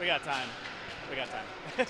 We got time. We got time.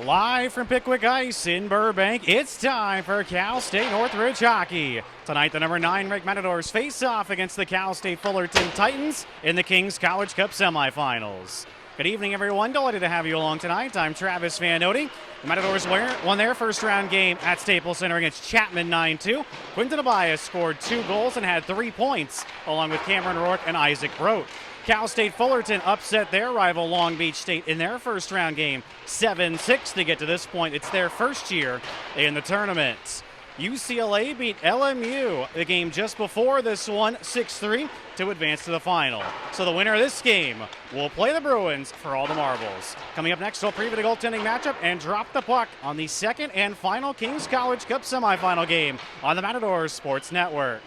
Live from Pickwick Ice in Burbank, it's time for Cal State Northridge hockey. Tonight, the number 9 ranked Matadors face off against the Cal State Fullerton Titans in the Kings College Cup semifinals. Good evening, everyone. Delighted to have you along tonight. I'm Travis Vanotti. The Matadors won their first round game at Staples Center against Chapman 9-2. Quinton Abias scored 2 goals and had 3 points, along with Cameron Rourke and Isaac Brote. Cal State Fullerton upset their rival Long Beach State in their first round game 7-6 to get to this point. It's their first year in the tournament. UCLA beat LMU the game just before this one 6-3 to advance to the final. So the winner of this game will play the Bruins for all the marbles. Coming up next, we'll preview the goaltending matchup and drop the puck on the second and final Kings College Cup semifinal game on the Matadors Sports Network.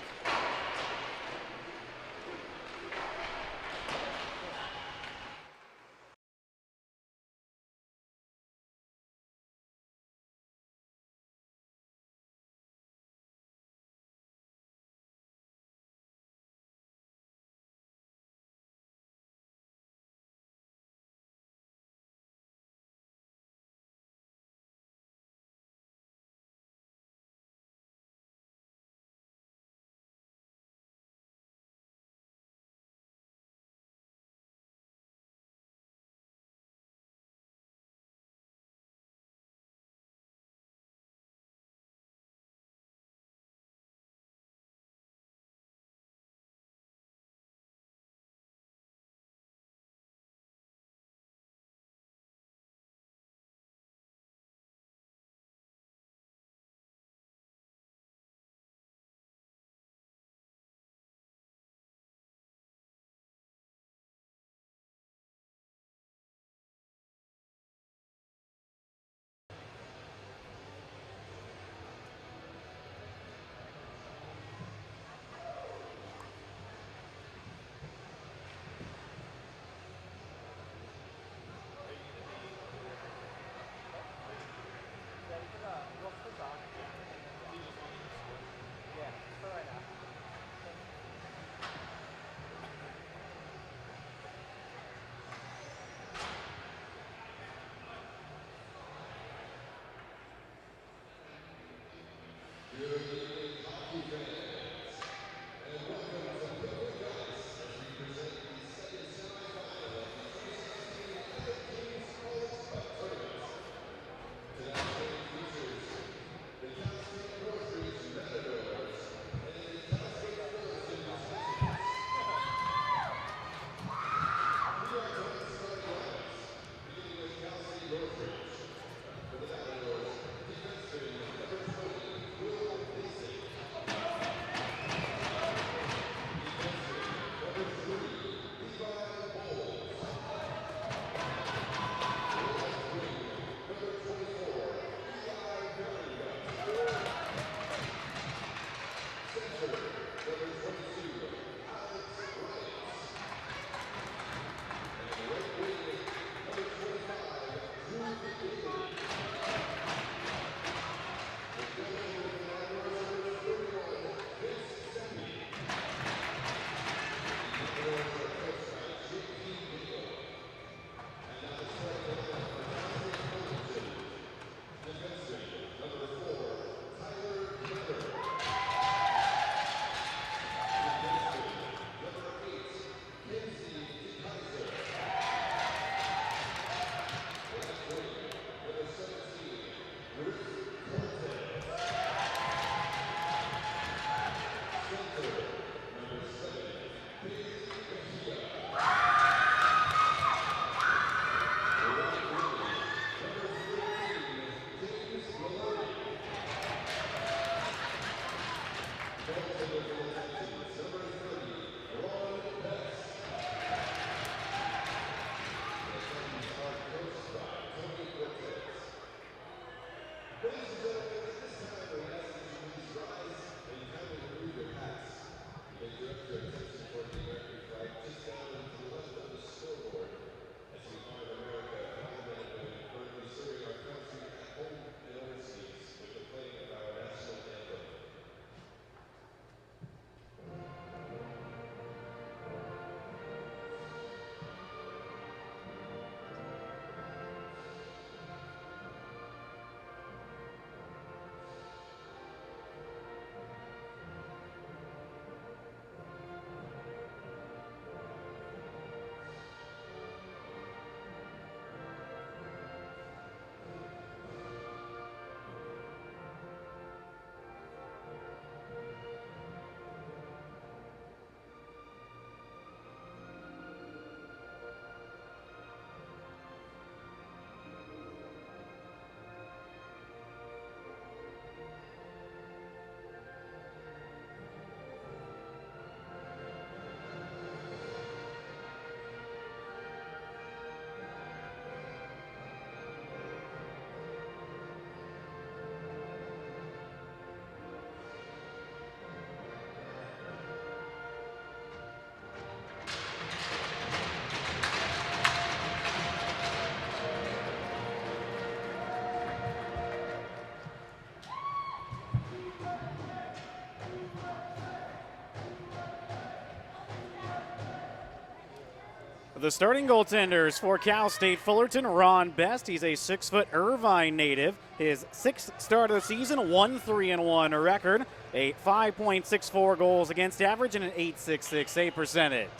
The starting goaltenders for Cal State Fullerton, Ron Best. He's a 6-foot Irvine native. His sixth start of the season, 1-3-1 record, a 5.64 goals against average, and an .866 save percentage.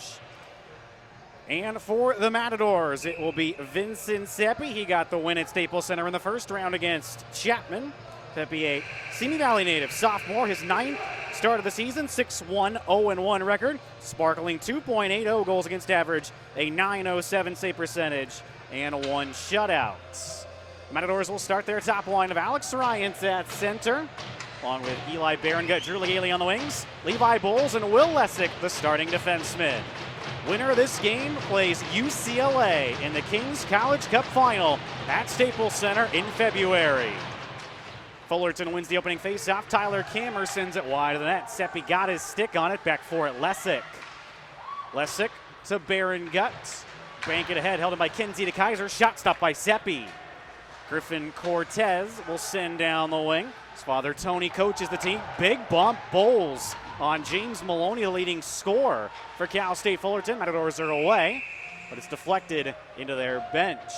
And for the Matadors, it will be Vincent Seppi. He got the win at Staples Center in the first round against Chapman. Seppi, a Simi Valley native, sophomore, his ninth start of the season, 6-1-0-1 record, sparkling 2.80 goals against average, a .907 save percentage, and 1 shutout. Matadors will start their top line of Alex Ryans at center, along with Eli Berengut, Drew Legaly on the wings, Levi Bowles, and Will Lessick, the starting defenseman. Winner of this game plays UCLA in the Kings College Cup Final at Staples Center in February. Fullerton wins the opening faceoff. Tyler Kammer sends it wide of the net. Seppi got his stick on it. Back for it, Lessick. Lessick to Berengut. Bank it ahead, held in by Kenzie DeKaiser. Shot stopped by Seppi. Griffin Cortez will send down the wing. His father, Tony, coaches the team. Big bump, Bowles on James Maloney, the leading scorer for Cal State Fullerton. Matadors are away, but it's deflected into their bench.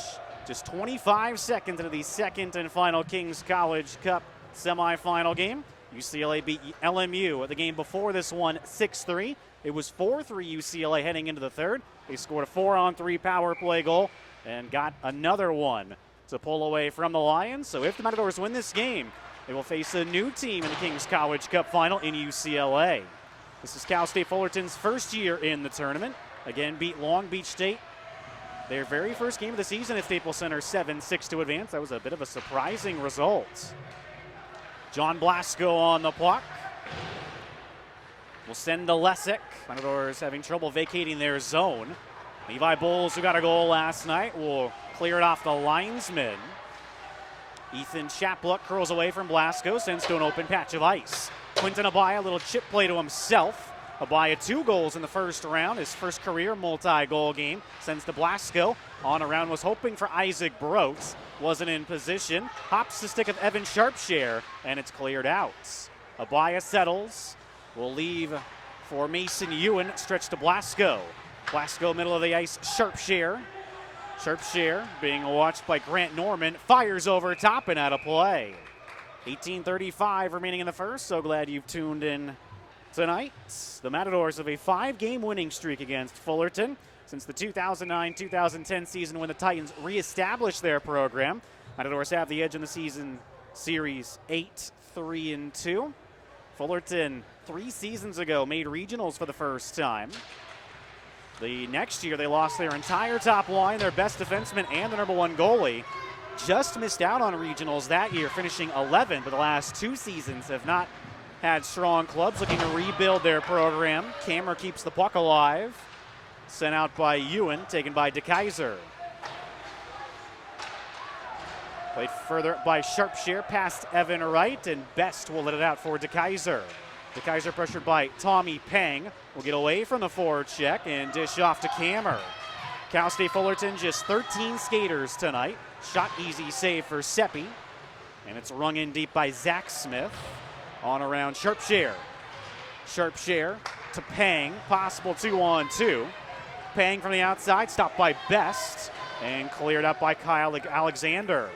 Just 25 seconds into the second and final Kings College Cup semifinal game. UCLA beat LMU at the game before this one 6-3. It was 4-3 UCLA heading into the third. They scored a 4-on-3 power play goal and got another one to pull away from the Lions. So if the Matadors win this game, they will face a new team in the Kings College Cup final in UCLA. This is Cal State Fullerton's first year in the tournament. Again, beat Long Beach State their very first game of the season at Staples Center, 7-6 to advance. That was a bit of a surprising result. John Blasco on the puck. Will send to Lessick. Matadors having trouble vacating their zone. Levi Bowles, who got a goal last night, will clear it off the linesman. Ethan Chapluk curls away from Blasco, sends to an open patch of ice. Quinton Abaya, a little chip play to himself. Abaya 2 goals in the first round, his first career multi-goal game. Sends to Blasco. On around, was hoping for Isaac Broats. Wasn't in position. Hops the stick of Evan Sharpshare, and it's cleared out. Abaya settles. Will leave for Mason Ewan. Stretch to Blasco. Blasco, middle of the ice, Sharpshare. Sharpshare being watched by Grant Norman. Fires over top and out of play. 18:35 remaining in the first. So glad you've tuned in tonight. The Matadors have a 5-game winning streak against Fullerton since the 2009-2010 season when the Titans reestablished their program. Matadors have the edge in the season series 8-3-2. Fullerton 3 seasons ago made regionals for the first time. The next year they lost their entire top line, their best defenseman, and the #1 goalie. Just missed out on regionals that year, finishing 11th, but the last 2 seasons have not had strong clubs looking to rebuild their program. Kammer keeps the puck alive. Sent out by Ewan, taken by DeKaiser. Played further by Sharpshare, past Evan Wright, and Best will let it out for DeKaiser. DeKaiser pressured by Tommy Pang. Will get away from the forward check and dish off to Kammer. Cal State Fullerton just 13 skaters tonight. Shot easy save for Seppi. And it's rung in deep by Zach Smith. On around Sharpshare. Sharpshare to Pang. Possible 2-on-2. Pang from the outside, stopped by Best. And cleared up by Kyle Alexander.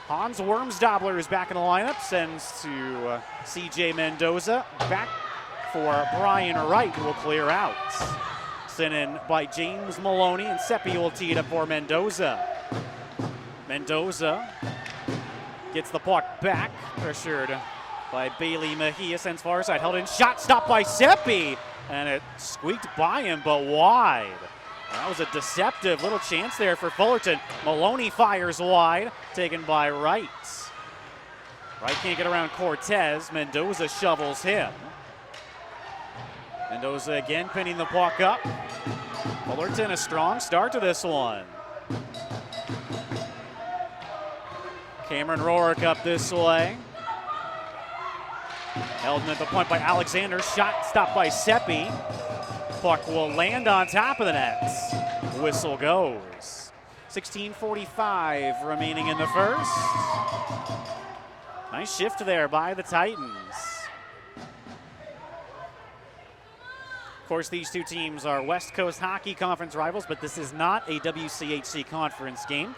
Hans Wormsdobler is back in the lineup. Sends to CJ Mendoza. Back for Brian Wright, who will clear out. Sent in by James Maloney, and Seppi will tee it up for Mendoza. Mendoza gets the puck back. Pressured by Bailey Mejia, sends far side, held in, shot stopped by Seppi, and it squeaked by him, but wide. That was a deceptive little chance there for Fullerton. Maloney fires wide, taken by Wright. Wright can't get around Cortez. Mendoza shovels him. Mendoza again pinning the puck up. Fullerton a strong start to this one. Cameron Rourke up this way. Held in at the point by Alexander. Shot stopped by Seppi. Puck will land on top of the net. Whistle goes. 16:45 remaining in the first. Nice shift there by the Titans. Of course, these two teams are West Coast Hockey Conference rivals, but this is not a WCHC conference game.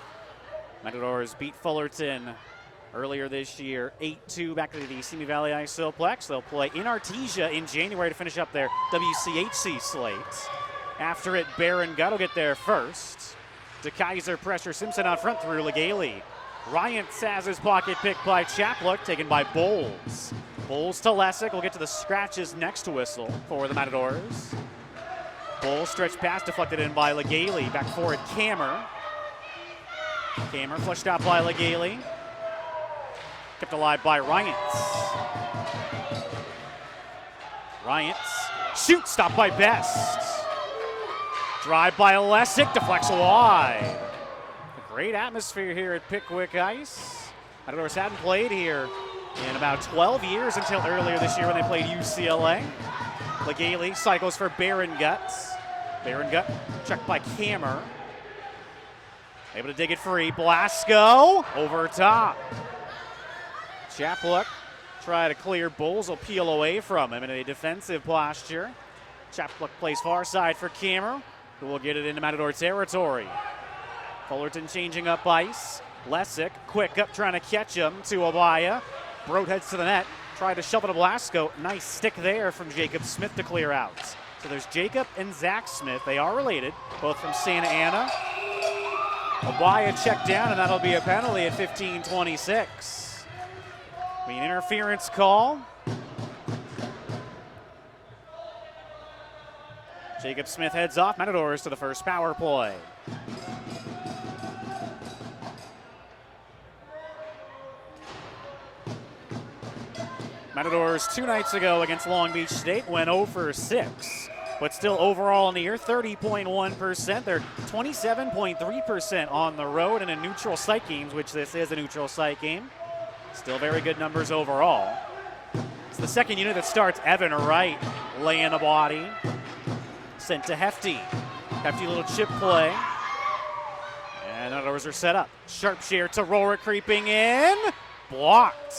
Matadors beat Fullerton earlier this year, 8-2 back to the Simi Valley Isoplex. They'll play in Artesia in January to finish up their WCHC slate. After it, Barron Gutt will get there first. DeKaiser pressure Simpson out front through Legale. Ryan has his pocket picked by Chaplook, taken by Bowles. Bowles to Lessick will get to the scratches next whistle for the Matadors. Bowles stretched pass deflected in by Legale. Back forward, Kammer. Kammer flushed out by Legale. Kept alive by Ryants. Ryants shoots, stopped by Best. Drive by Lessick, deflects wide. A great atmosphere here at Pickwick Ice. Matadors hadn't played here in about 12 years until earlier this year when they played UCLA. Legale cycles for Barron Gutt. Barron Gutt checked by Kammer. Able to dig it free. Blasco over top. Chaplook try to clear. Bowles will peel away from him in a defensive posture. Chaplook plays far side for Kammer, who will get it into Matador territory. Fullerton changing up ice. Lessick quick up trying to catch him to Abaya. Broad heads to the net. Tried to shove it to Blasco. Nice stick there from Jacob Smith to clear out. So there's Jacob and Zach Smith. They are related, both from Santa Ana. Abaya checked down, and that'll be a penalty at 15:26. An interference call. Jacob Smith heads off. Matadors to the first power play. Matadors 2 nights ago against Long Beach State went 0 for 6, but still overall in the year 30.1%. They're 27.3% on the road and in neutral site games, which this is a neutral site game. Still very good numbers overall. It's the second unit that starts. Evan Wright laying a body. Sent to Hefty. Hefty little chip play. And Matadors are set up. Sharp share to Rorick creeping in. Blocked.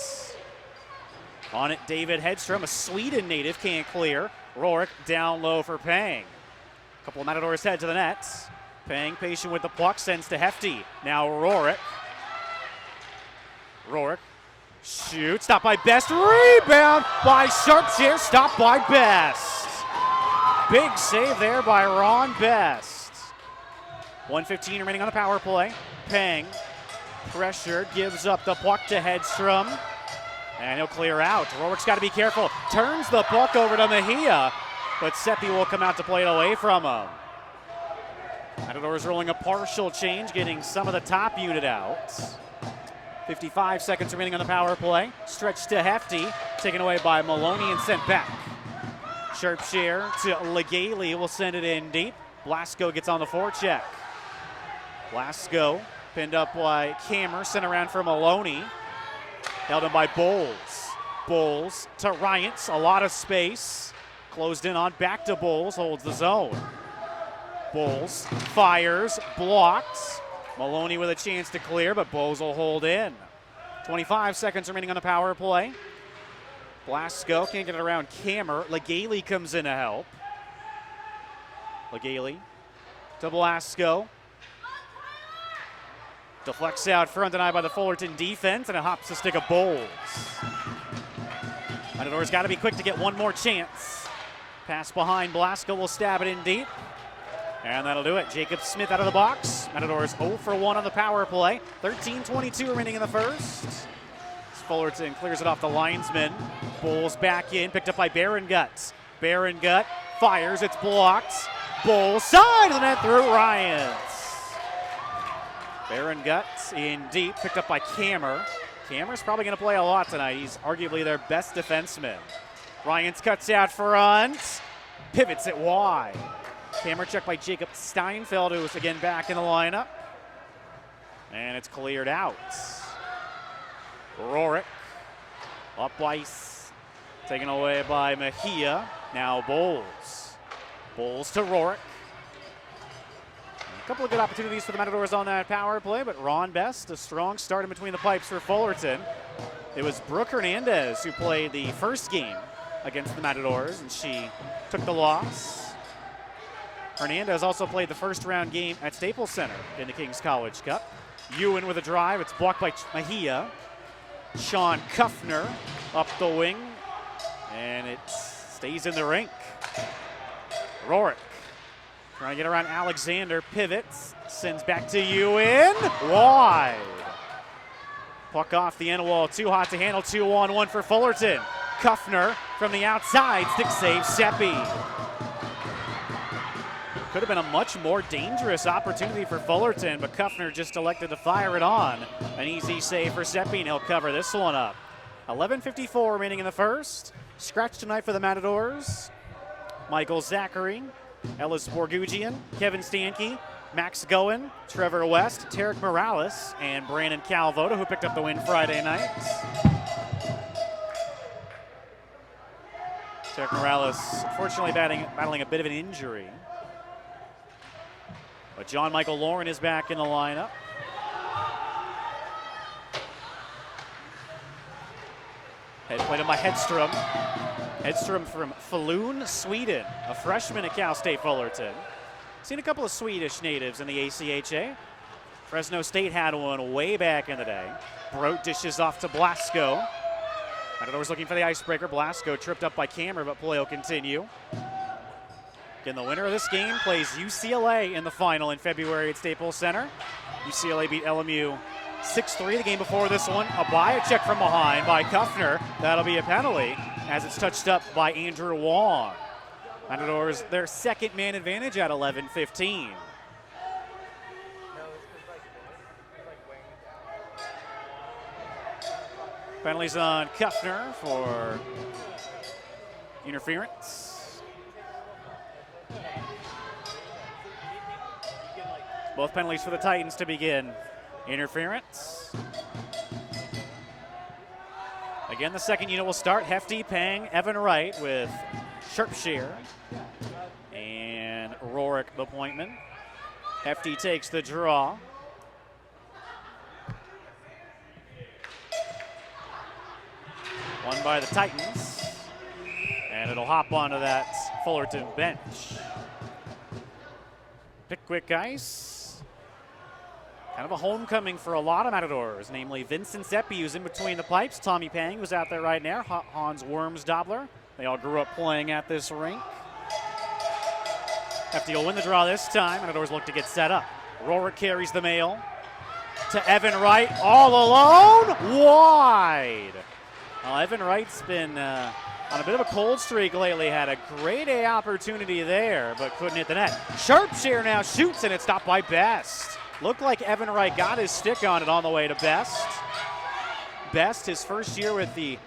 On it, David Hedstrom, a Sweden native, can't clear. Rorick down low for Pang. A couple of Matadors head to the net. Pang patient with the puck, sends to Hefty. Now Rorick. Rorick shoots, stopped by Best. Rebound by Sharpshare, stopped by Best. Big save there by Ron Best. 1:15 remaining on the power play. Pang, pressure, gives up the puck to Hedstrom. And he'll clear out. Rorick's got to be careful. Turns the puck over to Mejia, but Seppi will come out to play it away from him. Matadors rolling a partial change, getting some of the top unit out. 55 seconds remaining on the power play. Stretch to Hefty, taken away by Maloney and sent back. Sharp share to Legale, will send it in deep. Blasco gets on the forecheck. Blasco pinned up by Kammer, sent around for Maloney. Held in by Bowles. Bowles to Ryants, a lot of space. Closed in on, back to Bowles, holds the zone. Bowles fires, blocked. Maloney with a chance to clear, but Bowles will hold in. 25 seconds remaining on the power play. Blasco can't get it around Kammer. Legale comes in to help. Legale to Blasco. Deflects out front, denied by the Fullerton defense, and it hops the stick of Bowles. Matadors got to be quick to get one more chance. Pass behind, Blasco will stab it in deep. And that'll do it. Jacob Smith out of the box. Matadors 0 for 1 on the power play. 13:22 remaining in the first. As Fullerton clears it off the linesman. Bowles back in, picked up by Barron Gutt. Barron Gutt fires, it's blocked. Bowles side of the net through Ryans. Barron Gutt in deep, picked up by Kammer. Kammer's probably going to play a lot tonight. He's arguably their best defenseman. Ryans cuts out front, pivots it wide. Kammer checked by Jacob Steinfeld, who is again back in the lineup. And it's cleared out. Rorick up ice, taken away by Mejia. Now Bowles. Bowles to Rorick. A couple of good opportunities for the Matadors on that power play, but Ron Best, a strong start in between the pipes for Fullerton. It was Brooke Hernandez who played the first game against the Matadors, and she took the loss. Hernandez also played the first round game at Staples Center in the Kings College Cup. Ewan with a drive. It's blocked by Mejia. Sean Kuffner up the wing, and it stays in the rink. Rorick trying to get around Alexander, pivots, sends back to Ewan, wide. Puck off the end wall, too hot to handle, 2-on-1 for Fullerton. Kuffner from the outside, stick save Seppi. Could have been a much more dangerous opportunity for Fullerton, but Kuffner just elected to fire it on. An easy save for Seppi, and he'll cover this one up. 11:54 remaining in the first. Scratch tonight for the Matadors. Michael Zachary, Ellis Borgugian, Kevin Stanke, Max Goen, Trevor West, Tarek Morales, and Brandon Calvoda, who picked up the win Friday night. Tarek Morales, unfortunately battling a bit of an injury. But John Michael Lauren is back in the lineup. Head played by Hedstrom. Hedstrom from Falun, Sweden, a freshman at Cal State Fullerton. Seen a couple of Swedish natives in the ACHA. Fresno State had one way back in the day. Brote dishes off to Blasco. Matadors looking for the icebreaker. Blasco tripped up by Cameron, but play will continue. Again, the winner of this game plays UCLA in the final in February at Staples Center. UCLA beat LMU 6-3 the game before this one. A check from behind by Kuffner. That'll be a penalty as it's touched up by Andrew Wong. Matadors, their second man advantage at 11:15. Penalties on Kuffner for interference. Both penalties for the Titans to begin. Interference. Again, the second unit will start. Hefty, Pang, Evan Wright with Sharpshire and Rorick the pointman. Hefty takes the draw. Won by the Titans. And it'll hop onto that Fullerton bench. Pickwick Ice. Kind of a homecoming for a lot of Matadors, namely Vincent Seppi, who's in between the pipes. Tommy Pang, who's out there right now. Hans Wormsdobler. They all grew up playing at this rink. Hefty will win the draw this time. Matadors look to get set up. Rorick carries the mail to Evan Wright, all alone, wide. Well, Evan Wright's been on a bit of a cold streak lately. Had a great A opportunity there, but couldn't hit the net. Sharpshire now shoots, and it's stopped by Best. Looked like Evan Wright got his stick on it on the way to Best. Best, his first year with the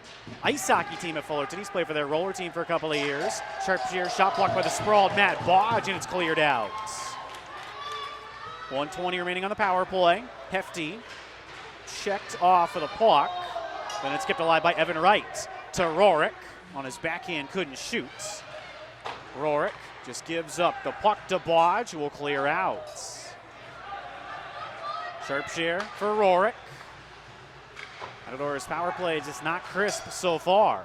ice hockey team at Fullerton. He's played for their roller team for a couple of years. Sharpshire shot blocked by the sprawled Matt Bodge, and it's cleared out. 1:20 remaining on the power play. Hefty checked off of the puck. Then it's skipped alive by Evan Wright to Rorick. On his backhand, couldn't shoot. Rorick just gives up the puck to Bodge, who will clear out. Sharpshire for Rorick. Matadors power play just not crisp so far.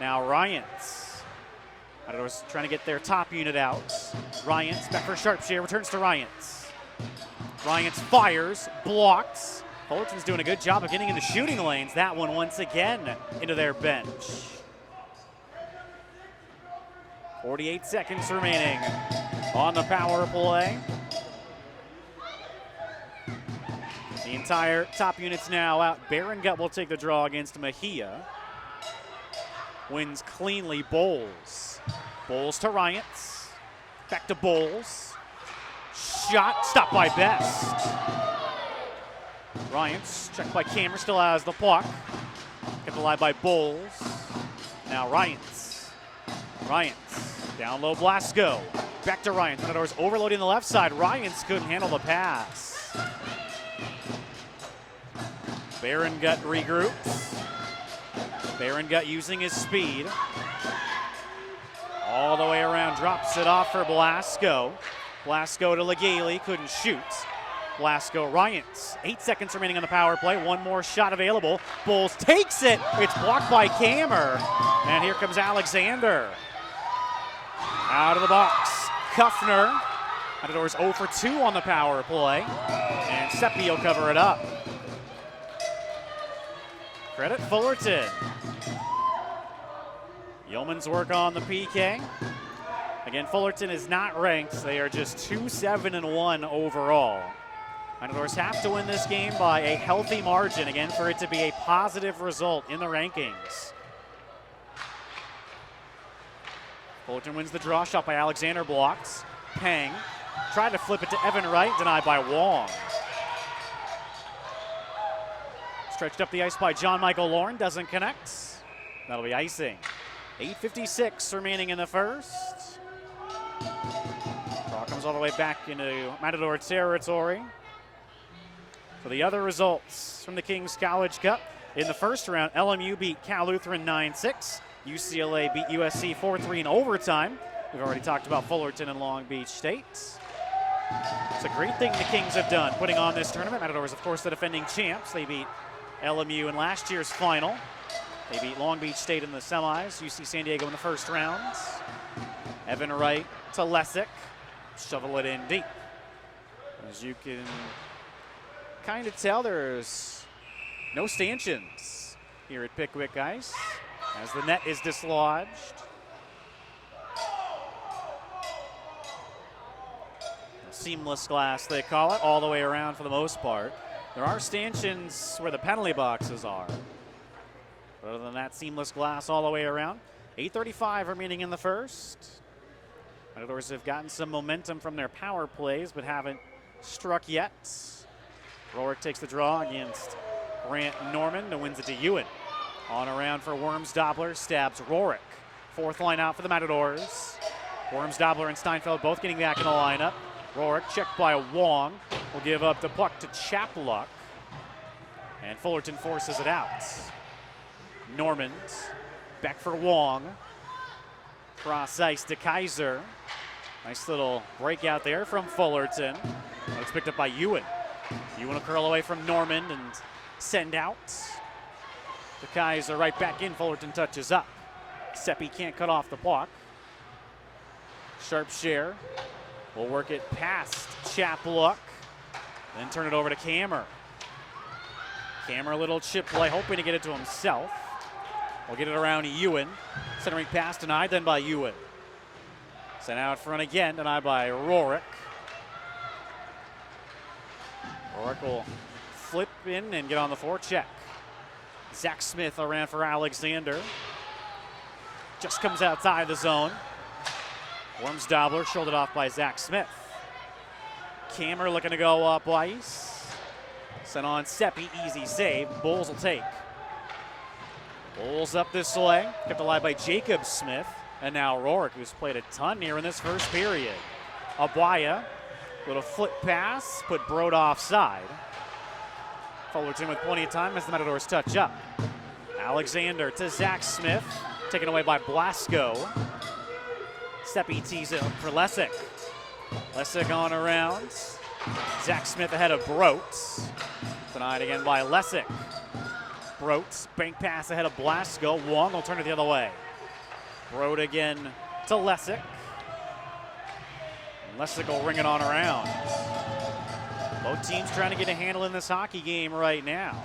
Now Ryans. Matadors trying to get their top unit out. Ryans back for Sharpshire, returns to Ryans. Ryans fires, blocks. Fullerton's doing a good job of getting in the shooting lanes. That one once again into their bench. 48 seconds remaining on the power play. The entire top unit's now out. Berengut will take the draw against Mejia. Wins cleanly, Bowles. Bowles to Ryans. Back to Bowles. Shot stopped by Best. Ryans checked by Cameron, still has the puck. Kept alive by Bowles. Now Ryans. Ryans down low, Blasco. Back to Ryans. Matadors overloading the left side. Ryans couldn't handle the pass. Berengut regroups. Berengut using his speed. All the way around, drops it off for Blasco. Blasco to Legale, couldn't shoot. Blasco, Ryans. 8 seconds remaining on the power play. One more shot available. Bowles takes it. It's blocked by Kammer. And here comes Alexander. Out of the box. Kuffner. Matadors 0 for 2 on the power play. And Seppi will cover it up. Credit Fullerton. Yeoman's work on the PK. Again, Fullerton is not ranked. They are just 2-7-1 overall. Matadors have to win this game by a healthy margin, again, for it to be a positive result in the rankings. Fullerton wins the draw, shot by Alexander, blocks. Peng tried to flip it to Evan Wright, denied by Wong. Stretched up the ice by John Michael Lauren, doesn't connect. That'll be icing. 8:56 remaining in the first. Draw comes all the way back into Matador territory. For the other results from the Kings College Cup, in the first round, LMU beat Cal Lutheran 9-6. UCLA beat USC 4-3 in overtime. We've already talked about Fullerton and Long Beach State. It's a great thing the Kings have done, putting on this tournament. Matadors, of course, the defending champs. They beat LMU in last year's final. They beat Long Beach State in the semis, UC San Diego in the first round. Evan Wright to Lessick. Shovel it in deep. As you can kind of tell, there's no stanchions here at Pickwick Ice as the net is dislodged. Seamless glass, they call it, all the way around for the most part. There are stanchions where the penalty boxes are. But other than that, seamless glass all the way around. 8:35 remaining in the first. Matadors have gotten some momentum from their power plays, but haven't struck yet. Rourke takes the draw against Grant Norman and wins it to Ewan. On around for Worms Dobler, stabs Rourke. Fourth line out for the Matadors. Worms Dobler and Steinfeld both getting back in the lineup. Rourke checked by Wong. Will give up the puck to Chapluck. And Fullerton forces it out. Normand back for Wong. Cross ice to Kaiser. Nice little breakout there from Fullerton. It's picked up by Ewan. Ewan will curl away from Normand and send out. To Kaiser right back in. Fullerton touches up. Seppi can't cut off the puck. Sharp share. We'll work it past Chapluck. Then turn it over to Kammer. Kammer, a little chip play, hoping to get it to himself. We'll get it around to Ewan. Centering pass denied, then by Ewan. Sent out front again, denied by Rourke. Rourke will flip in and get on the forecheck. Zach Smith around for Alexander. Just comes outside the zone. Worms Dobler shouldered off by Zach Smith. Kammer looking to go up ice. Sent on Seppi, easy save. Bulls will take. Bulls up this way. Kept alive by Jacob Smith. And now Rourke, who's played a ton here in this first period. Abwaya, little flip pass, put Broad offside. Fullerton with plenty of time as the Matadors touch up. Alexander to Zach Smith, taken away by Blasco. Seppi tees it for Lessick. Lessick on around. Zach Smith ahead of Broat. Denied again by Lessick. Broat, bank pass ahead of Blasco. Wong will turn it the other way. Broad again to Lessick. And Lessick will ring it on around. Both teams trying to get a handle in this hockey game right now.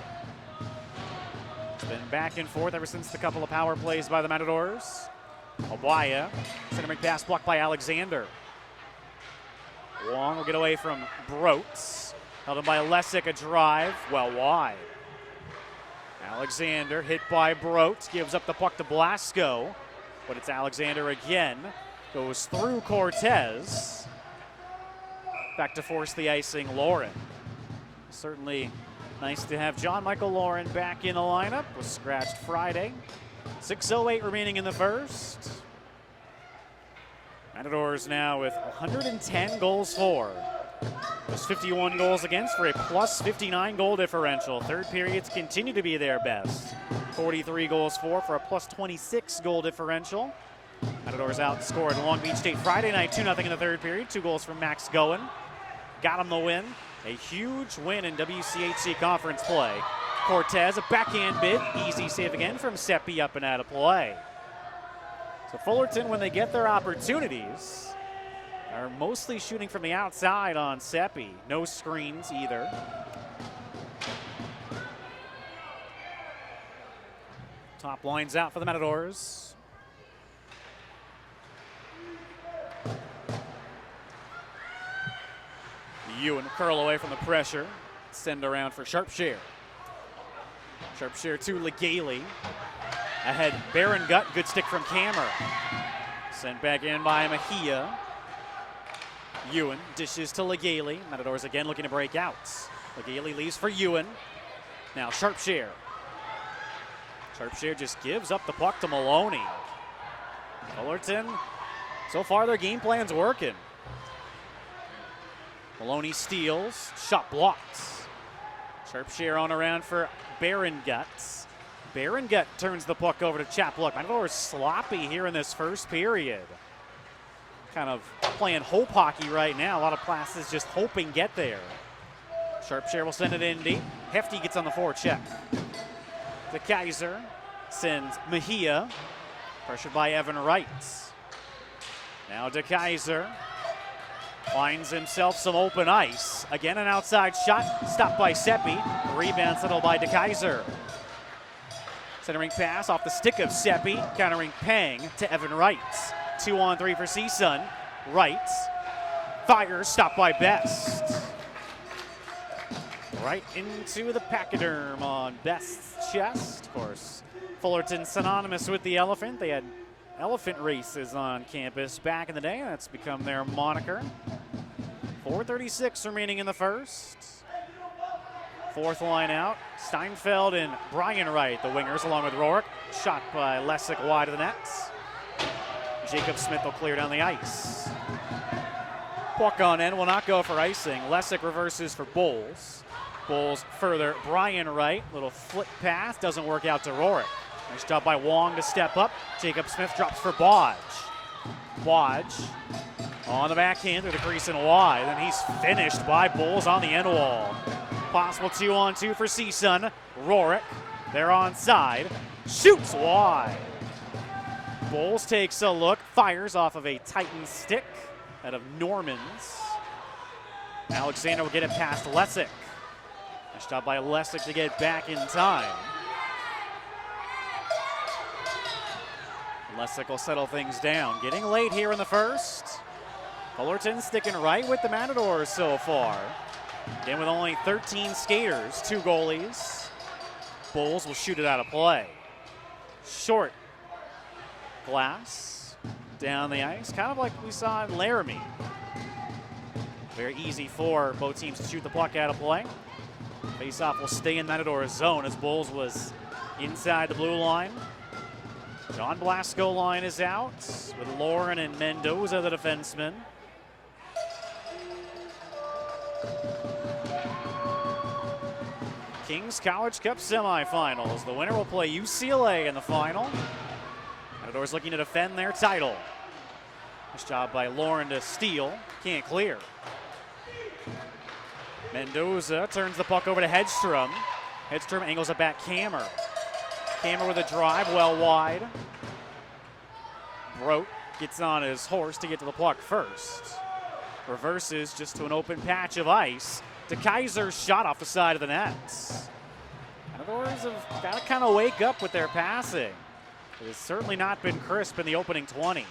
It's been back and forth ever since the couple of power plays by the Matadors. Abwaya, centering pass blocked by Alexander. Wong will get away from Broats. Held in by Lessick, a drive, well wide. Alexander hit by Broats, gives up the puck to Blasco, but it's Alexander again. Goes through Cortez. Back to force the icing, Lauren. Certainly nice to have John Michael Lauren back in the lineup. Was scratched Friday. 6:08 remaining in the first. Matadors now with 110 goals for. There's 51 goals against for a plus 59 goal differential. Third periods continue to be their best. 43 goals for a plus 26 goal differential. Matadors outscored Long Beach State Friday night 2-0 in the third period. 2 goals from Max Goen. Got him the win. A huge win in WCHC conference play. Cortez, a backhand bid. Easy save again from Seppi up and out of play. So Fullerton, when they get their opportunities, are mostly shooting from the outside on Seppi. No screens either. Top lines out for the Matadors. Ewan curl away from the pressure. Send around for Sharpshire. Sharpshire to Legale. Ahead, Baron Gut. Good stick from Kammer. Sent back in by Mejia. Ewan dishes to Legale. Matadors again looking to break out. Legale leaves for Ewan. Now Sharpshire. Sharpshire just gives up the puck to Maloney. Fullerton, so far their game plan's working. Maloney steals, shot blocked. Sharpshire on around for Baron Guts. Baron Gut turns the puck over to Chaplook. Matadors sloppy here in this first period. Kind of playing hope hockey right now. A lot of passes just hoping get there. Sharpshire will send it in deep. Hefty gets on the forecheck. The Kaiser sends Mejia. Pressured by Evan Wright. Now De Kaiser finds himself some open ice. Again, an outside shot stopped by Seppi. Rebound settled by De Kaiser. Centering pass off the stick of Seppi. Countering Pang to Evan Wright. 2-on-3 for CSUN. Wright fires, stopped by Best. Right into the pachyderm on Best's chest. Of course, Fullerton synonymous with the elephant. They had elephant races on campus back in the day. That's become their moniker. 4:36 remaining in the first. Fourth line out. Steinfeld and Brian Wright, the wingers, along with Rourke. Shot by Lessick wide of the net. Jacob Smith will clear down the ice. Puck on end will not go for icing. Lessick reverses for Bowles. Bowles further. Brian Wright, little flip pass, doesn't work out to Rourke. Nice job by Wong to step up. Jacob Smith drops for Bodge. Bodge on the backhand through the crease and wide. Then he's finished by Bowles on the end wall. Possible 2-on-2 for CSUN. Rourke, they're onside. Shoots wide. Bowles takes a look, fires off of a Titan stick out of Norman's. Alexander will get it past Lessick. Nice job by Lessick to get back in time. Lessick will settle things down. Getting late here in the first. Fullerton sticking right with the Matadors so far. Again, with only 13 skaters, 2 goalies. Bowles will shoot it out of play. Short glass down the ice, kind of like we saw in Laramie. Very easy for both teams to shoot the puck out of play. Faceoff will stay in Matador's zone as Bowles was inside the blue line. John Blasco line is out with Lauren and Mendoza, the defensemen. Kings College Cup semifinals. The winner will play UCLA in the final. Matadors looking to defend their title. Nice job by Lauren to steal. Can't clear. Mendoza turns the puck over to Hedstrom. Hedstrom angles it back Kammer. Kammer with a drive, well wide. Brote gets on his horse to get to the puck first. Reverses just to an open patch of ice. De Kaiser's shot off the side of the net. Matadors have got to kind of wake up with their passing. It has certainly not been crisp in the opening 20.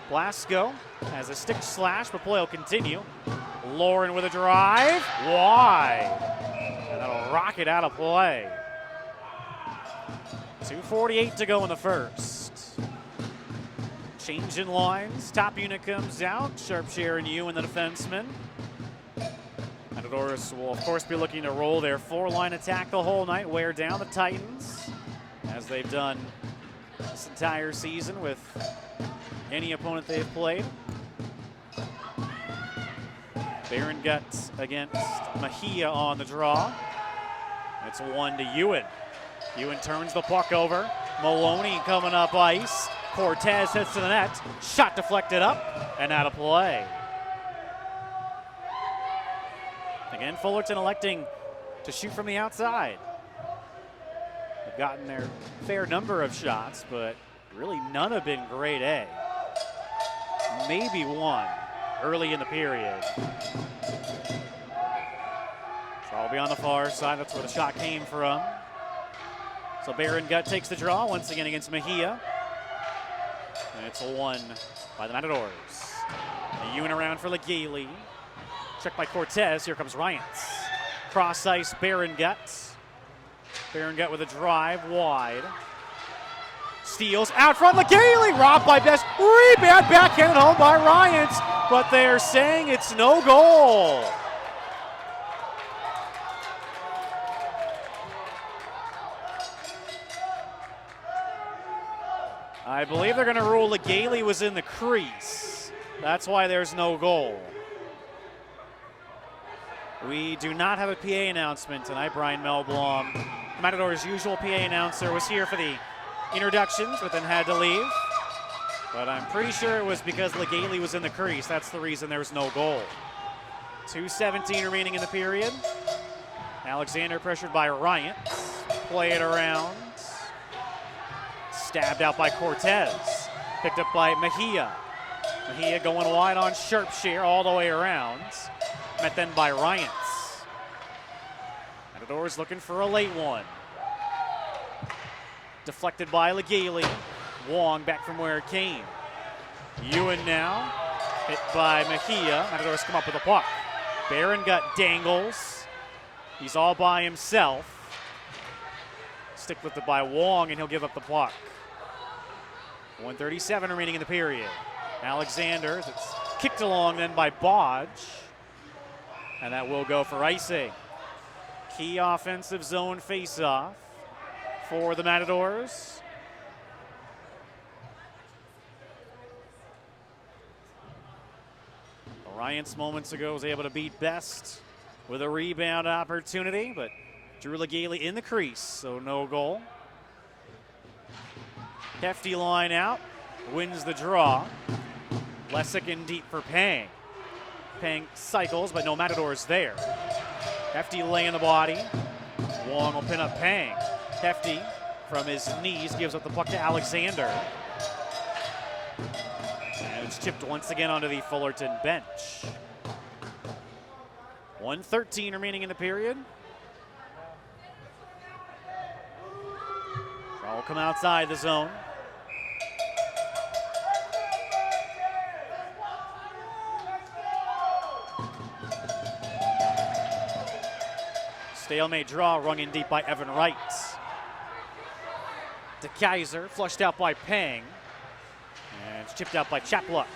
Blasco has a stick slash, but play will continue. Lauren with a drive, wide. And that'll rock it out of play. 2:48 to go in the first. Change in lines, top unit comes out. Sharpshire and Ewan, the defenseman. Matadors will, of course, be looking to roll their 4-line attack the whole night, wear down the Titans, as they've done this entire season with any opponent they've played. Baron Guts against Mejia on the draw. It's 1 to Ewan. Ewan turns the puck over. Maloney coming up ice. Cortez hits to the net. Shot deflected up and out of play. Again, Fullerton electing to shoot from the outside. They've gotten their fair number of shots, but really none have been grade A. Maybe one. early in the period. Draw will be on the far side. That's where the shot came from. So Baron Gut takes the draw once again against Mejia. And it's a 1 by the Matadors. A Ewan around for Legale. Checked by Cortez. Here comes Ryans. Cross ice, Baron Gut. Baron Gut with a drive wide. Steals out front, Legale robbed by Best. Rebound backhanded home by Ryans, but they're saying it's no goal. I believe they're going to rule Legale was in the crease. That's why there's no goal. We do not have a PA announcement tonight. Brian Melblom, the Matadors' usual PA announcer, was here for the introductions, but then had to leave. But I'm pretty sure it was because Legale was in the crease. That's the reason there's no goal. 2:17 remaining in the period. Alexander pressured by Ryant. Play it around. Stabbed out by Cortez. Picked up by Mejia. Mejia going wide on Sharpshire all the way around. Met then by Ryans. Matadors looking for a late one. Deflected by Legale. Wong back from where it came. Ewan now. Hit by Mejia. Matadors come up with a puck. Baron Gut dangles. He's all by himself. Stick lifted by Wong, and he'll give up the puck. 1:37 remaining in the period. Alexander, it's kicked along then by Bodge. And that will go for icing. Key offensive zone faceoff for the Matadors. Ryans moments ago was able to beat Best with a rebound opportunity, but Drew Legale in the crease, so no goal. Hefty line out, wins the draw. Lessick in deep for Pang. Pang cycles, but no Matadors there. Hefty laying the body. Wong will pin up Pang. Hefty from his knees gives up the puck to Alexander. And it's chipped once again onto the Fullerton bench. 1:13 remaining in the period. Draw will come outside the zone. Stalemate draw rung in deep by Evan Wright. DeKaiser flushed out by Pang. And it's chipped out by Chapluck.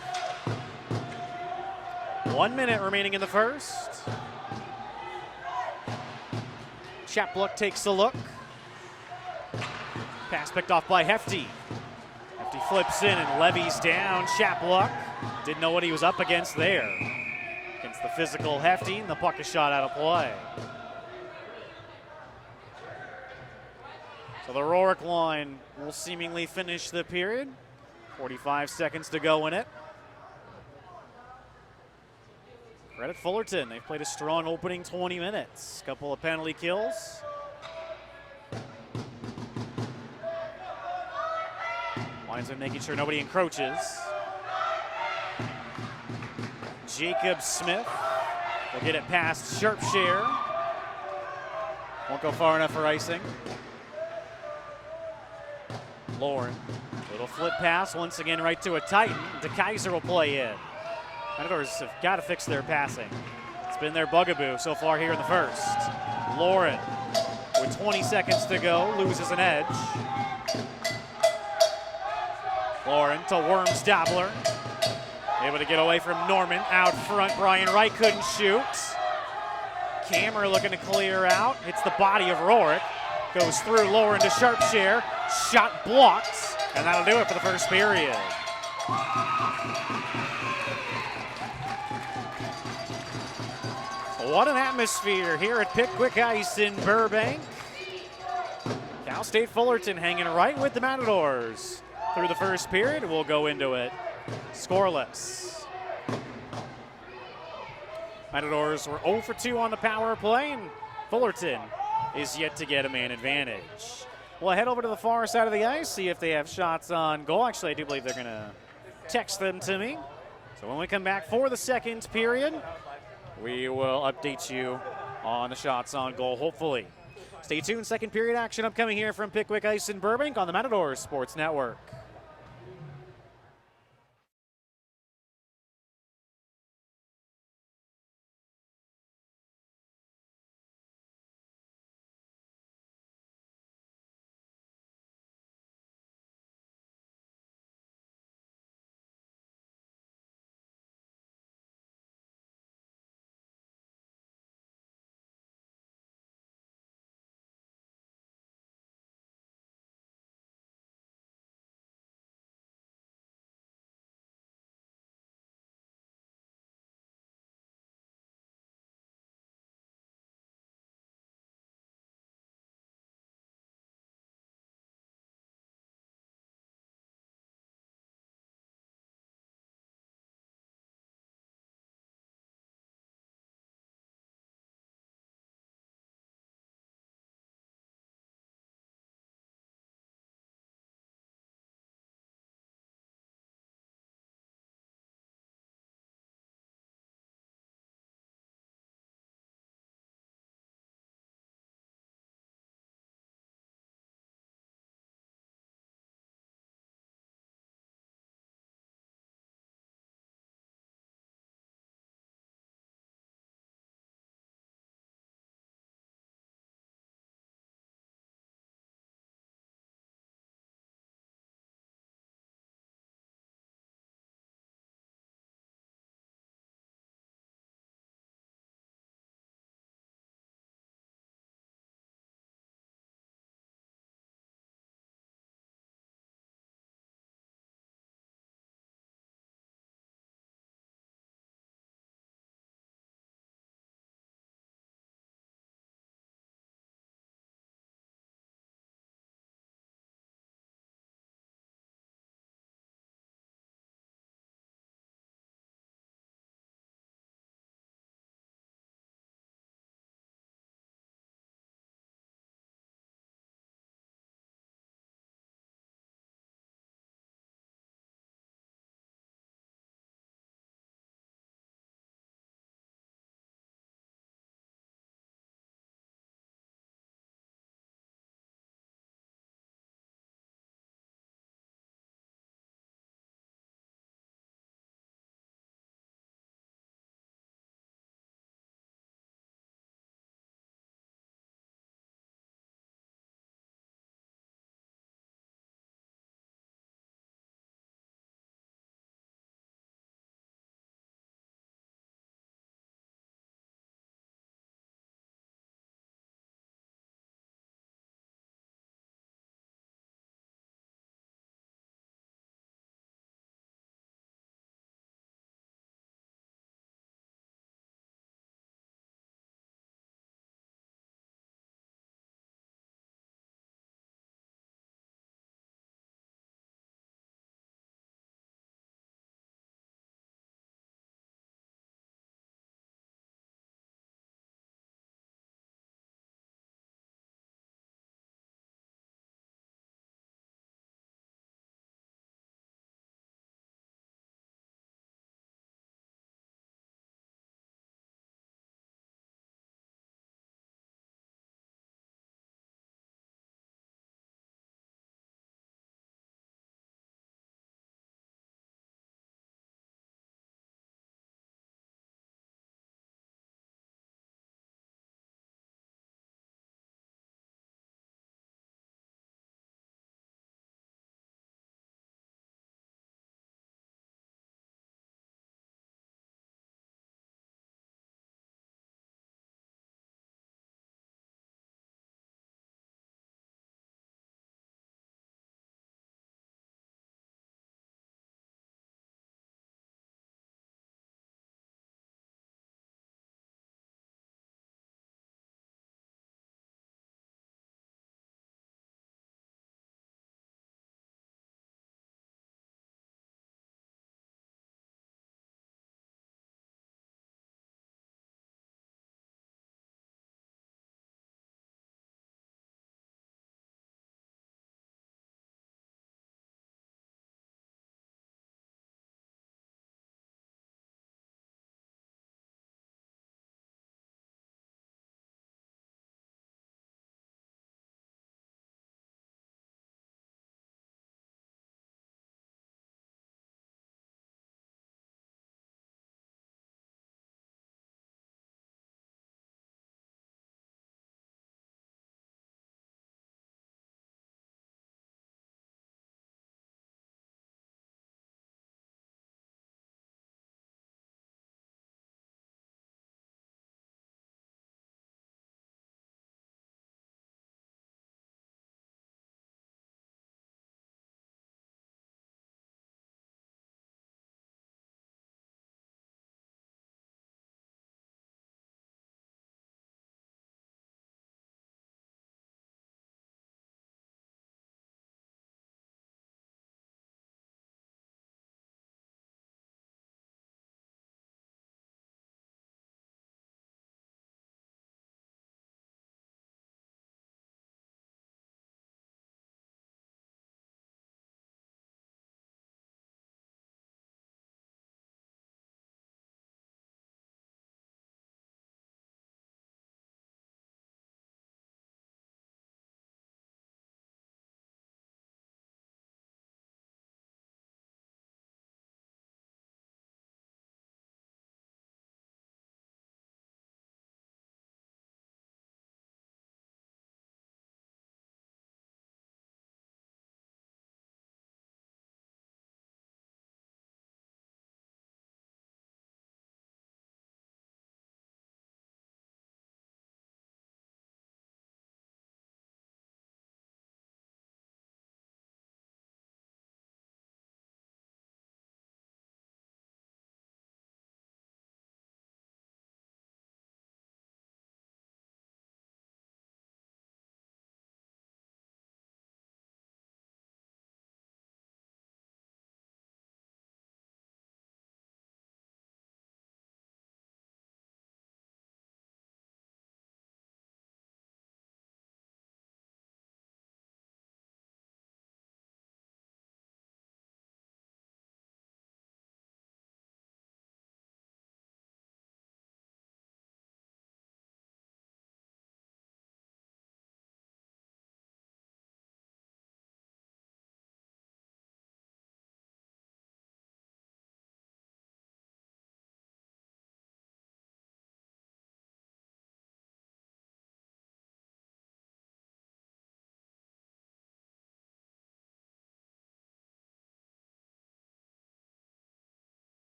1 minute remaining in the first. Chapluck takes a look. Pass picked off by Hefty. Hefty flips in and levies down Chapluck. Didn't know what he was up against there. Against the physical Hefty, and the puck is shot out of play. So the Rorick line will seemingly finish the period. 45 seconds to go in it. Credit Fullerton. They've played a strong opening 20 minutes. Couple of penalty kills. Linesman making sure nobody encroaches. Jacob Smith will get it past Sharpshire. Won't go far enough for icing. Lauren, little flip pass once again right to a Titan. DeKaiser will play in. Matadors have got to fix their passing. It's been their bugaboo so far here in the first. Lauren, with 20 seconds to go, loses an edge. Lauren to Wormsdobler. Able to get away from Norman. Out front, Brian Wright couldn't shoot. Camera looking to clear out. Hits the body of Rorick. Goes through Lauren to Sharpshire. Shot blocked. And that'll do it for the first period. What an atmosphere here at Pickwick Ice in Burbank. Cal State Fullerton hanging right with the Matadors through the first period. We'll go into it scoreless. Matadors were 0 for 2 on the power play, and Fullerton is yet to get a man advantage. We'll head over to the far side of the ice, see if they have shots on goal. Actually, I do believe they're going to text them to me. So when we come back for the second period, we will update you on the shots on goal, hopefully. Stay tuned. Second period action upcoming here from Pickwick Ice in Burbank on the Matadors Sports Network.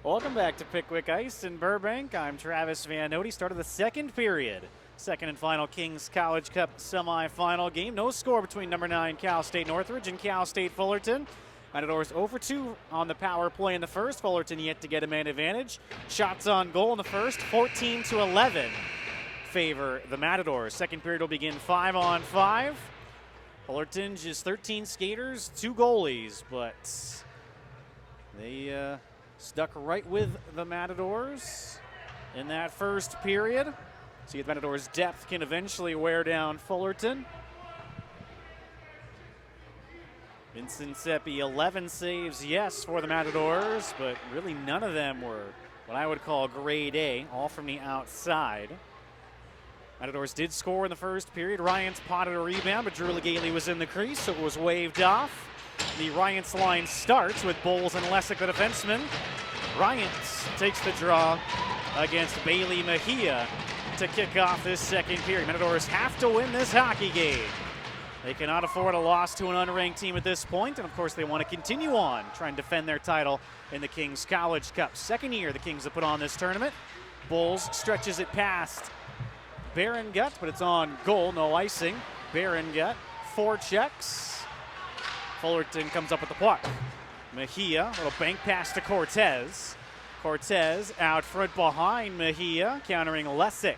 Welcome back to Pickwick Ice in Burbank. I'm Travis Van Note. Start of the second period. Second and final Kings College Cup semifinal game. No score between number 9 Cal State Northridge and Cal State Fullerton. Matadors 0-for-2 on the power play in the first. Fullerton yet to get a man advantage. Shots on goal in the first, 14-11 favor the Matadors. Second period will begin 5-on-5. Fullerton just 13 skaters, 2 goalies, but they stuck right with the Matadors in that first period. See if the Matadors' depth can eventually wear down Fullerton. Vincent Seppi, 11 saves, yes, for the Matadors, but really none of them were what I would call grade A, all from the outside. Matadors did score in the first period. Ryans potted a rebound, but Drew Legaly was in the crease, so it was waved off. The Ryans line starts with Bowles and Lessick, the defenseman. Ryans takes the draw against Bailey Mejia to kick off this second period. Matadors have to win this hockey game. They cannot afford a loss to an unranked team at this point, and of course they want to continue on trying to defend their title in the Kings College Cup. Second year the Kings have put on this tournament. Bowles stretches it past Gut, but it's on goal, no icing. Gut, 4 checks. Fullerton comes up with the puck. Mejia, little bank pass to Cortez. Cortez out front behind Mejia, countering Lessick.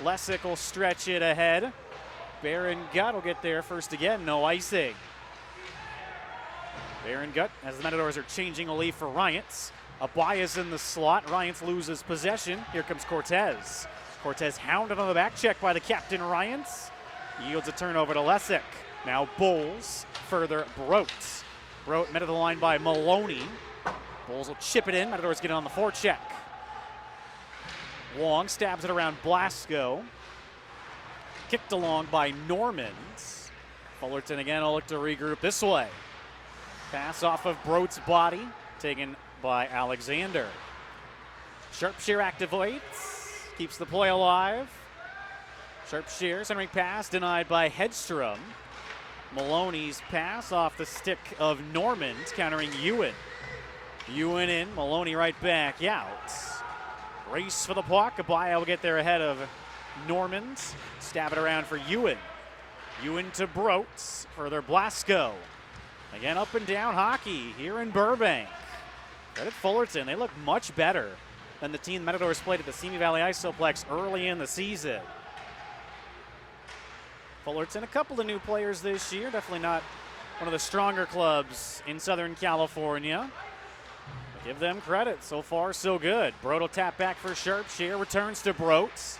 Lessick will stretch it ahead. Gut will get there first again, no icing. Gut, as the Matadors are changing a lead for Ryans. Abaya's in the slot. Ryans loses possession. Here comes Cortez. Cortez hounded on the back check by the captain, Ryans. Yields a turnover to Lessick. Now Bowles, further Brote. Brote met at the line by Maloney. Bowles will chip it in. Matadors get it on the forecheck. Long stabs it around Blasco. Kicked along by Normand. Fullerton again will look to regroup this way. Pass off of Brote's body, taken by Alexander. Sharpshire activates. Keeps the play alive. Sharpshire, centering pass denied by Hedstrom. Maloney's pass off the stick of Normand, countering Ewan. Ewan in, Maloney right back out. Race for the puck. Abaya will get there ahead of Normand. Stab it around for Ewan. Ewan to Brote. Further Blasco. Again, up and down hockey here in Burbank. Credit Fullerton. They look much better than the team Matadors played at the Simi Valley Isoplex early in the season. Fullerton, a couple of new players this year. Definitely not one of the stronger clubs in Southern California. But give them credit. So far, so good. Brote will tap back for Sharpshire. Returns to Brote.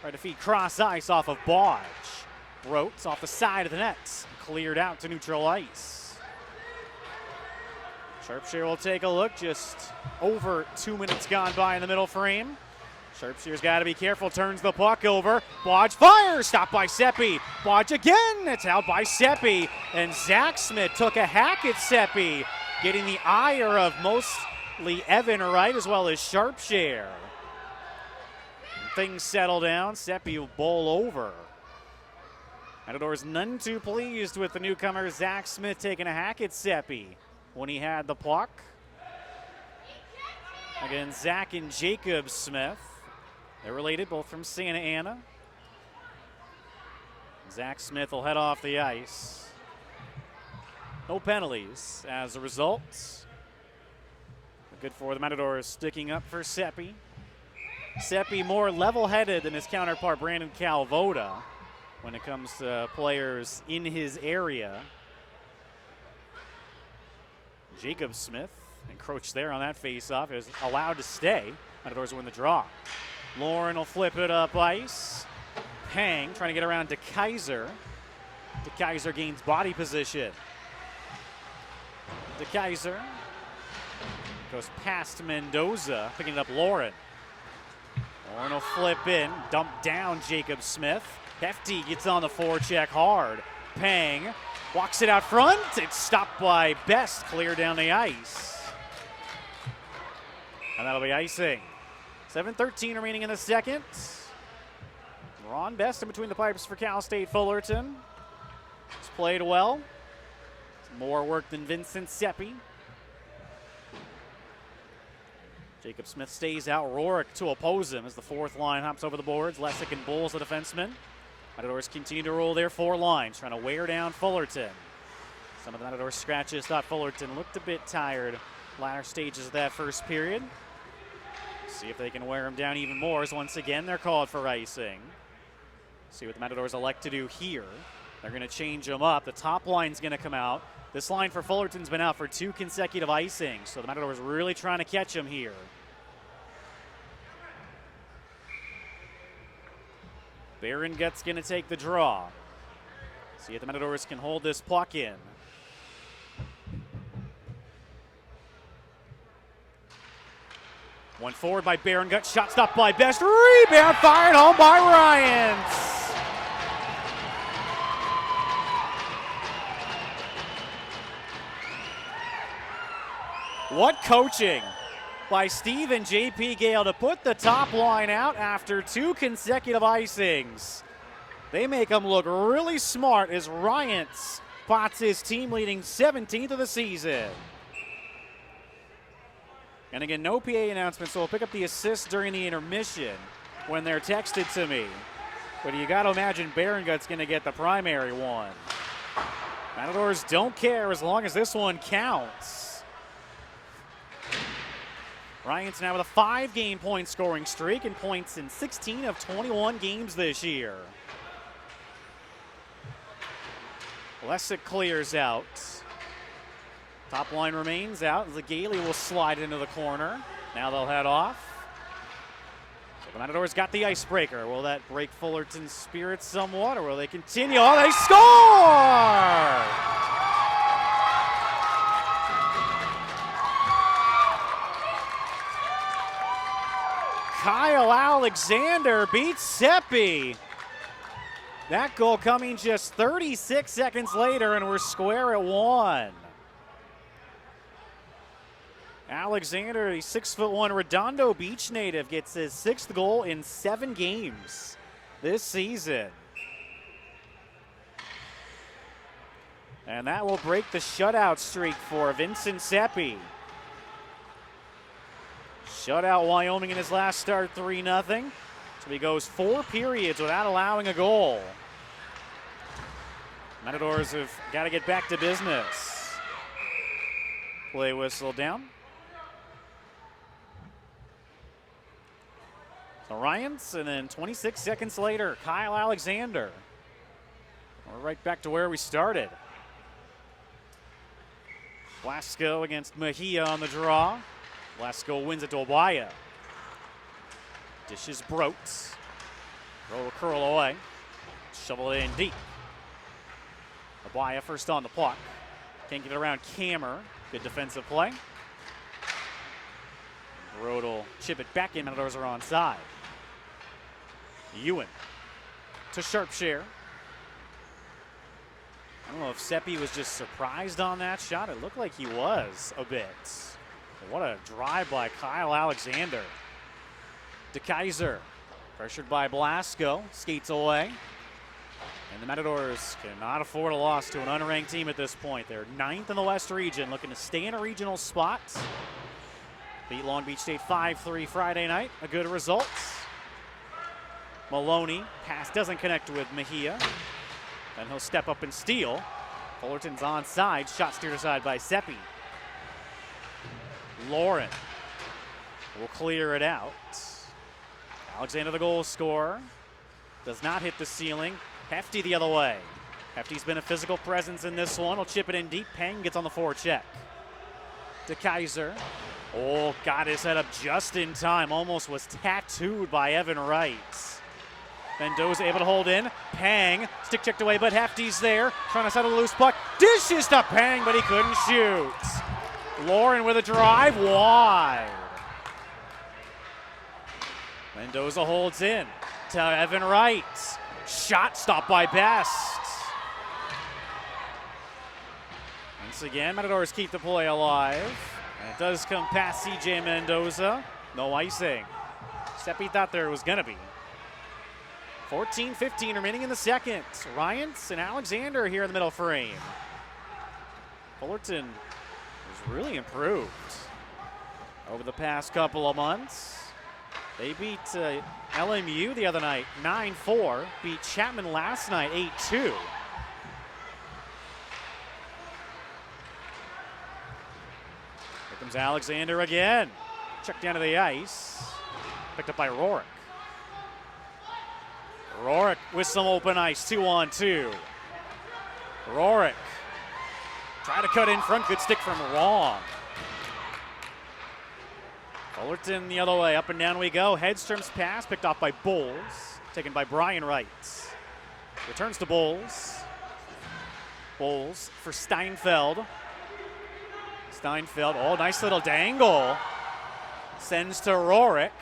Try to feed cross ice off of Bodge. Brote off the side of the net. Cleared out to neutral ice. Sharpshire will take a look. Just over 2 minutes gone by in the middle frame. Sharpshire's got to be careful. Turns the puck over. Bodge fires. Stopped by Seppi. Bodge again. It's out by Seppi. And Zach Smith took a hack at Seppi, getting the ire of mostly Evan Wright as well as Sharpshire. Things settle down. Seppi will bowl over. Matadors none too pleased with the newcomer Zach Smith taking a hack at Seppi when he had the puck. Again, Zach and Jacob Smith. They're related, both from Santa Ana. Zach Smith will head off the ice. No penalties as a result. Good for the Matadors sticking up for Seppi. Seppi more level-headed than his counterpart Brandon Calvoda when it comes to players in his area. Jacob Smith encroached there on that faceoff. Is allowed to stay. Matadors win the draw. Lauren will flip it up ice. Pang trying to get around to Kaiser. De Kaiser gains body position. De Kaiser goes past Mendoza, picking it up Lauren. Lauren will flip in, dump down Jacob Smith. Hefty gets on the forecheck hard. Pang walks it out front. It's stopped by Best, clear down the ice. And that'll be icing. 7:13 remaining in the second. Ron Best in between the pipes for Cal State Fullerton. He's played well. More work than Vincent Seppi. Jacob Smith stays out. Rorick to oppose him as the fourth line hops over the boards. Lessick and Bulls, the defenseman. Matadors continue to roll their four lines, trying to wear down Fullerton. Some of the Matador scratches thought Fullerton looked a bit tired latter stages of that first period. See if they can wear him down even more, as once again they're called for icing. See what the Matadors elect to do here. They're going to change them up. The top line's going to come out. This line for Fullerton's been out for 2 consecutive icings, so the Matadors really trying to catch him here. Barron Gutt's going to take the draw. See if the Matadors can hold this puck in. One forward by Barron Gutt, shot stopped by Best. Rebound fired home by Ryans. What coaching by Steve and JP Gale to put the top line out after 2 consecutive icings. They make them look really smart as Ryans pots his team leading 17th of the season. And again, no PA announcement, so we'll pick up the assist during the intermission when they're texted to me. But you got to imagine Barron Gutt's going to get the primary one. Matadors don't care as long as this one counts. Ryans now with a 5-game point scoring streak and points in 16 of 21 games this year. Lessick clears out. Top line remains out. Zagaili will slide into the corner. Now they'll head off. So the Matadors got the icebreaker. Will that break Fullerton's spirit somewhat, or will they continue? Oh, they score! Kyle Alexander beats Seppi. That goal coming just 36 seconds later, and we're square at 1. Alexander, a 6'1" Redondo Beach native, gets his 6th goal in 7 games this season. And that will break the shutout streak for Vincent Seppi. Shut out Wyoming in his last start 3-0. So he goes 4 periods without allowing a goal. Matadors have got to get back to business. Play whistle down. So Ryans, and then 26 seconds later, Kyle Alexander. We're right back to where we started. Blasco against Mejia on the draw. Blasco wins it to Obaya. Dishes Broats. Throw will curl away. Shovel it in deep. Obaya first on the puck. Can't get it around Kammer. Good defensive play. Road will chip it back in. Matadors are onside. Ewan to Sharpshare. I don't know if Seppi was just surprised on that shot. It looked like he was a bit. But what a drive by Kyle Alexander. DeKaiser, pressured by Blasco, skates away. And the Matadors cannot afford a loss to an unranked team at this point. They're 9th in the West region, looking to stay in a regional spot. Beat Long Beach State 5-3 Friday night, a good result. Maloney, pass doesn't connect with Mejia. Then he'll step up and steal. Fullerton's onside, shot steered aside by Seppi. Lauren will clear it out. Alexander, the goal scorer, does not hit the ceiling. Hefty the other way. Hefty's been a physical presence in this one. He'll chip it in deep. Peng gets on the forecheck. DeKaiser. Oh, got his head up just in time. Almost was tattooed by Evan Wright. Mendoza able to hold in. Peng, stick checked away, but Hefty's there. Trying to settle a loose puck. Dishes to Peng, but he couldn't shoot. Lauren with a drive wide. Mendoza holds in to Evan Wright. Shot stopped by Best. Once again, Matadors keep the play alive. And it does come past CJ Mendoza. No icing. Seppi thought there was going to be. 14-15 remaining in the second. Ryans and Alexander here in the middle frame. Fullerton has really improved. over the past couple of months. They beat LMU the other night 9-4, beat Chapman last night 8-2. Here comes Alexander again. Check down to the ice. Picked up by Rourke. Rourke with some open ice, 2-on-2. Rourke try to cut in front, good stick from Wrong. Fullerton the other way, up and down we go. Hedstrom's pass picked off by Bowles, taken by Brian Wright. Returns to Bowles. Bowles for Steinfeld. Steinfeld, oh, nice little dangle. Sends to Rourke.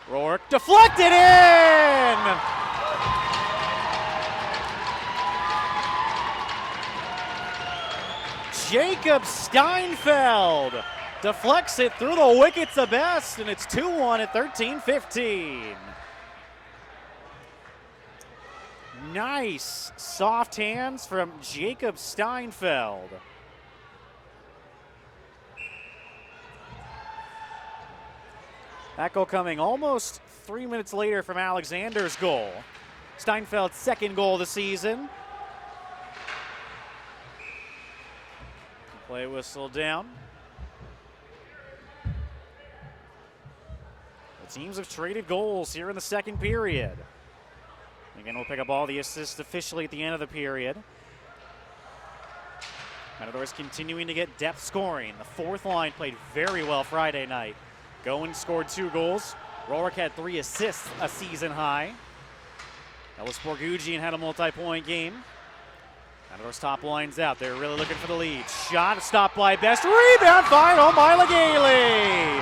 Rourke deflected in! Jacob Steinfeld deflects it through the wickets of best, and it's 2-1 at 13:15. Nice soft hands from Jacob Steinfeld. That goal coming almost 3 minutes later from Alexander's goal. Steinfeld's second goal of the season. Play whistle down. The teams have traded goals here in the second period. Again, we'll pick up all the assists officially at the end of the period. Matadors continuing to get depth scoring. The fourth line played very well Friday night. Goen scored 2 goals. Rourke had 3 assists, a season high. Ellis Borgugian had a multi-point game. Matadors top line's out. They're really looking for the lead. Shot stopped by Best. Rebound fired on by Legale.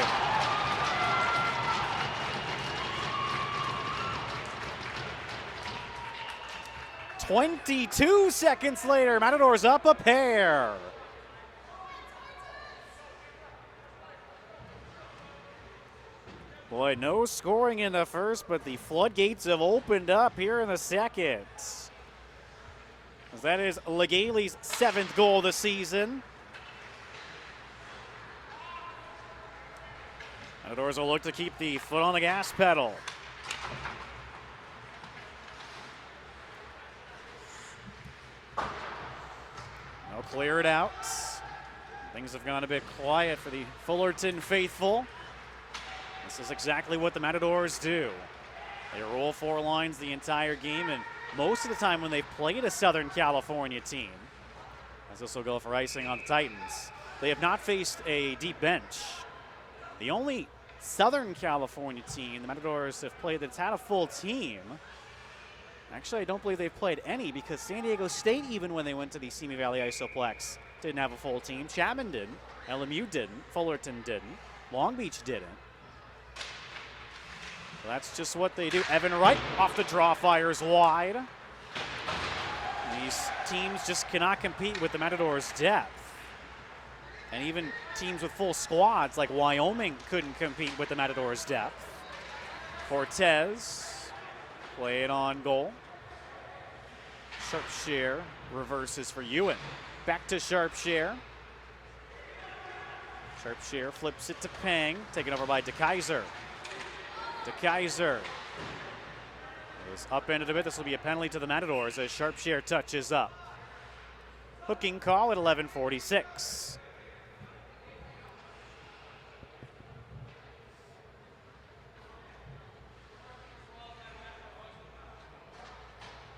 22 seconds later, Matadors up a pair. Boy, no scoring in the first, but the floodgates have opened up here in the second. That is Legale's 7th goal of the season. Matadors will look to keep the foot on the gas pedal. They'll clear it out. Things have gone a bit quiet for the Fullerton faithful. This is exactly what the Matadors do. They roll 4 lines the entire game, and most of the time when they've played a Southern California team, as this will go for icing on the Titans, they have not faced a deep bench. The only Southern California team the Matadors have played that's had a full team, actually I don't believe they've played any, because San Diego State, even when they went to the Simi Valley Isoplex, didn't have a full team. Chapman didn't, LMU didn't, Fullerton didn't, Long Beach didn't. So that's just what they do. Evan Wright off the draw fires wide. These teams just cannot compete with the Matadors' depth. And even teams with full squads like Wyoming couldn't compete with the Matadors' depth. Cortez, play it on goal. Sharpshare reverses for Ewan. Back to Sharpshare. Sharpshare flips it to Peng, taken over by DeKaiser. DeKaiser is upended a bit. This will be a penalty to the Matadors as Sharpshare touches up. Hooking call at 11:46.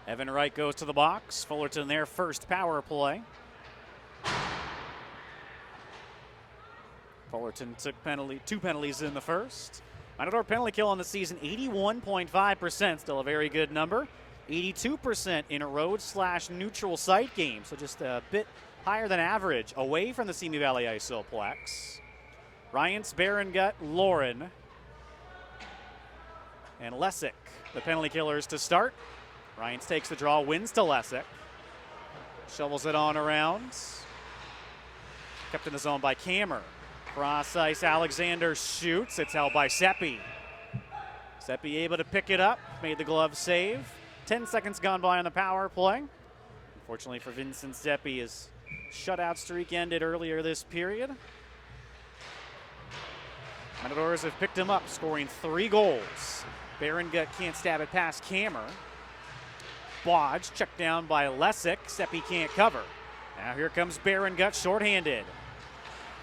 Evan Wright goes to the box. Fullerton their first power play. Fullerton took 2 penalties in the first. Matador penalty kill on the season, 81.5%, still a very good number. 82% in road/neutral site games, so just a bit higher than average away from the Simi Valley Isoplex. Ryans, Berengut, Lauren, and Lessick, the penalty killers to start. Ryans takes the draw, wins to Lessick. Shovels it on around. Kept in the zone by Kammer. Cross ice, Alexander shoots. It's held by Seppi. Seppi able to pick it up, made the glove save. 10 seconds gone by on the power play. Unfortunately for Vincent Seppi, his shutout streak ended earlier this period. Matadors have picked him up, scoring 3 goals. Berengut can't stab it past Kammer. Bodge checked down by Lesick. Seppi can't cover. Now here comes Berengut shorthanded.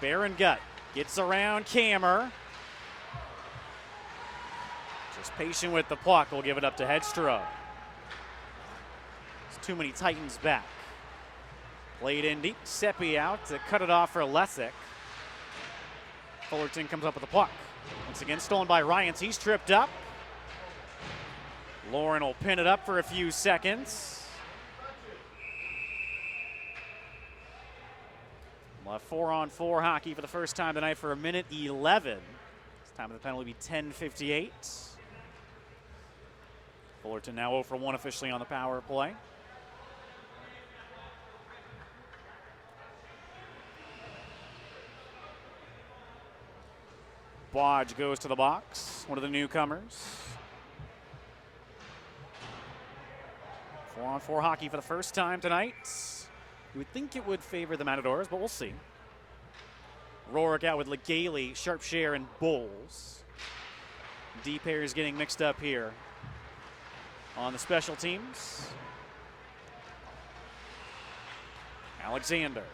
Berengut gets around Kammer. Just patient with the puck. We'll give it up to Hedstrom. There's too many Titans back. Played in deep. Seppi out to cut it off for Lesick. Fullerton comes up with the puck. Once again stolen by Ryans. He's tripped up. Lauren will pin it up for a few seconds. We'll have 4-on-4 hockey for the first time tonight for 1:11. This time of the penalty will be 10:58. Fullerton now 0 for 1 officially on the power play. Bodge goes to the box, one of the newcomers. 4-on-4 hockey for the first time tonight. You would think it would favor the Matadors, but we'll see. Rourke out with Legale, Sharpshare, and Bowles. D pairs getting mixed up here on the special teams. Alexander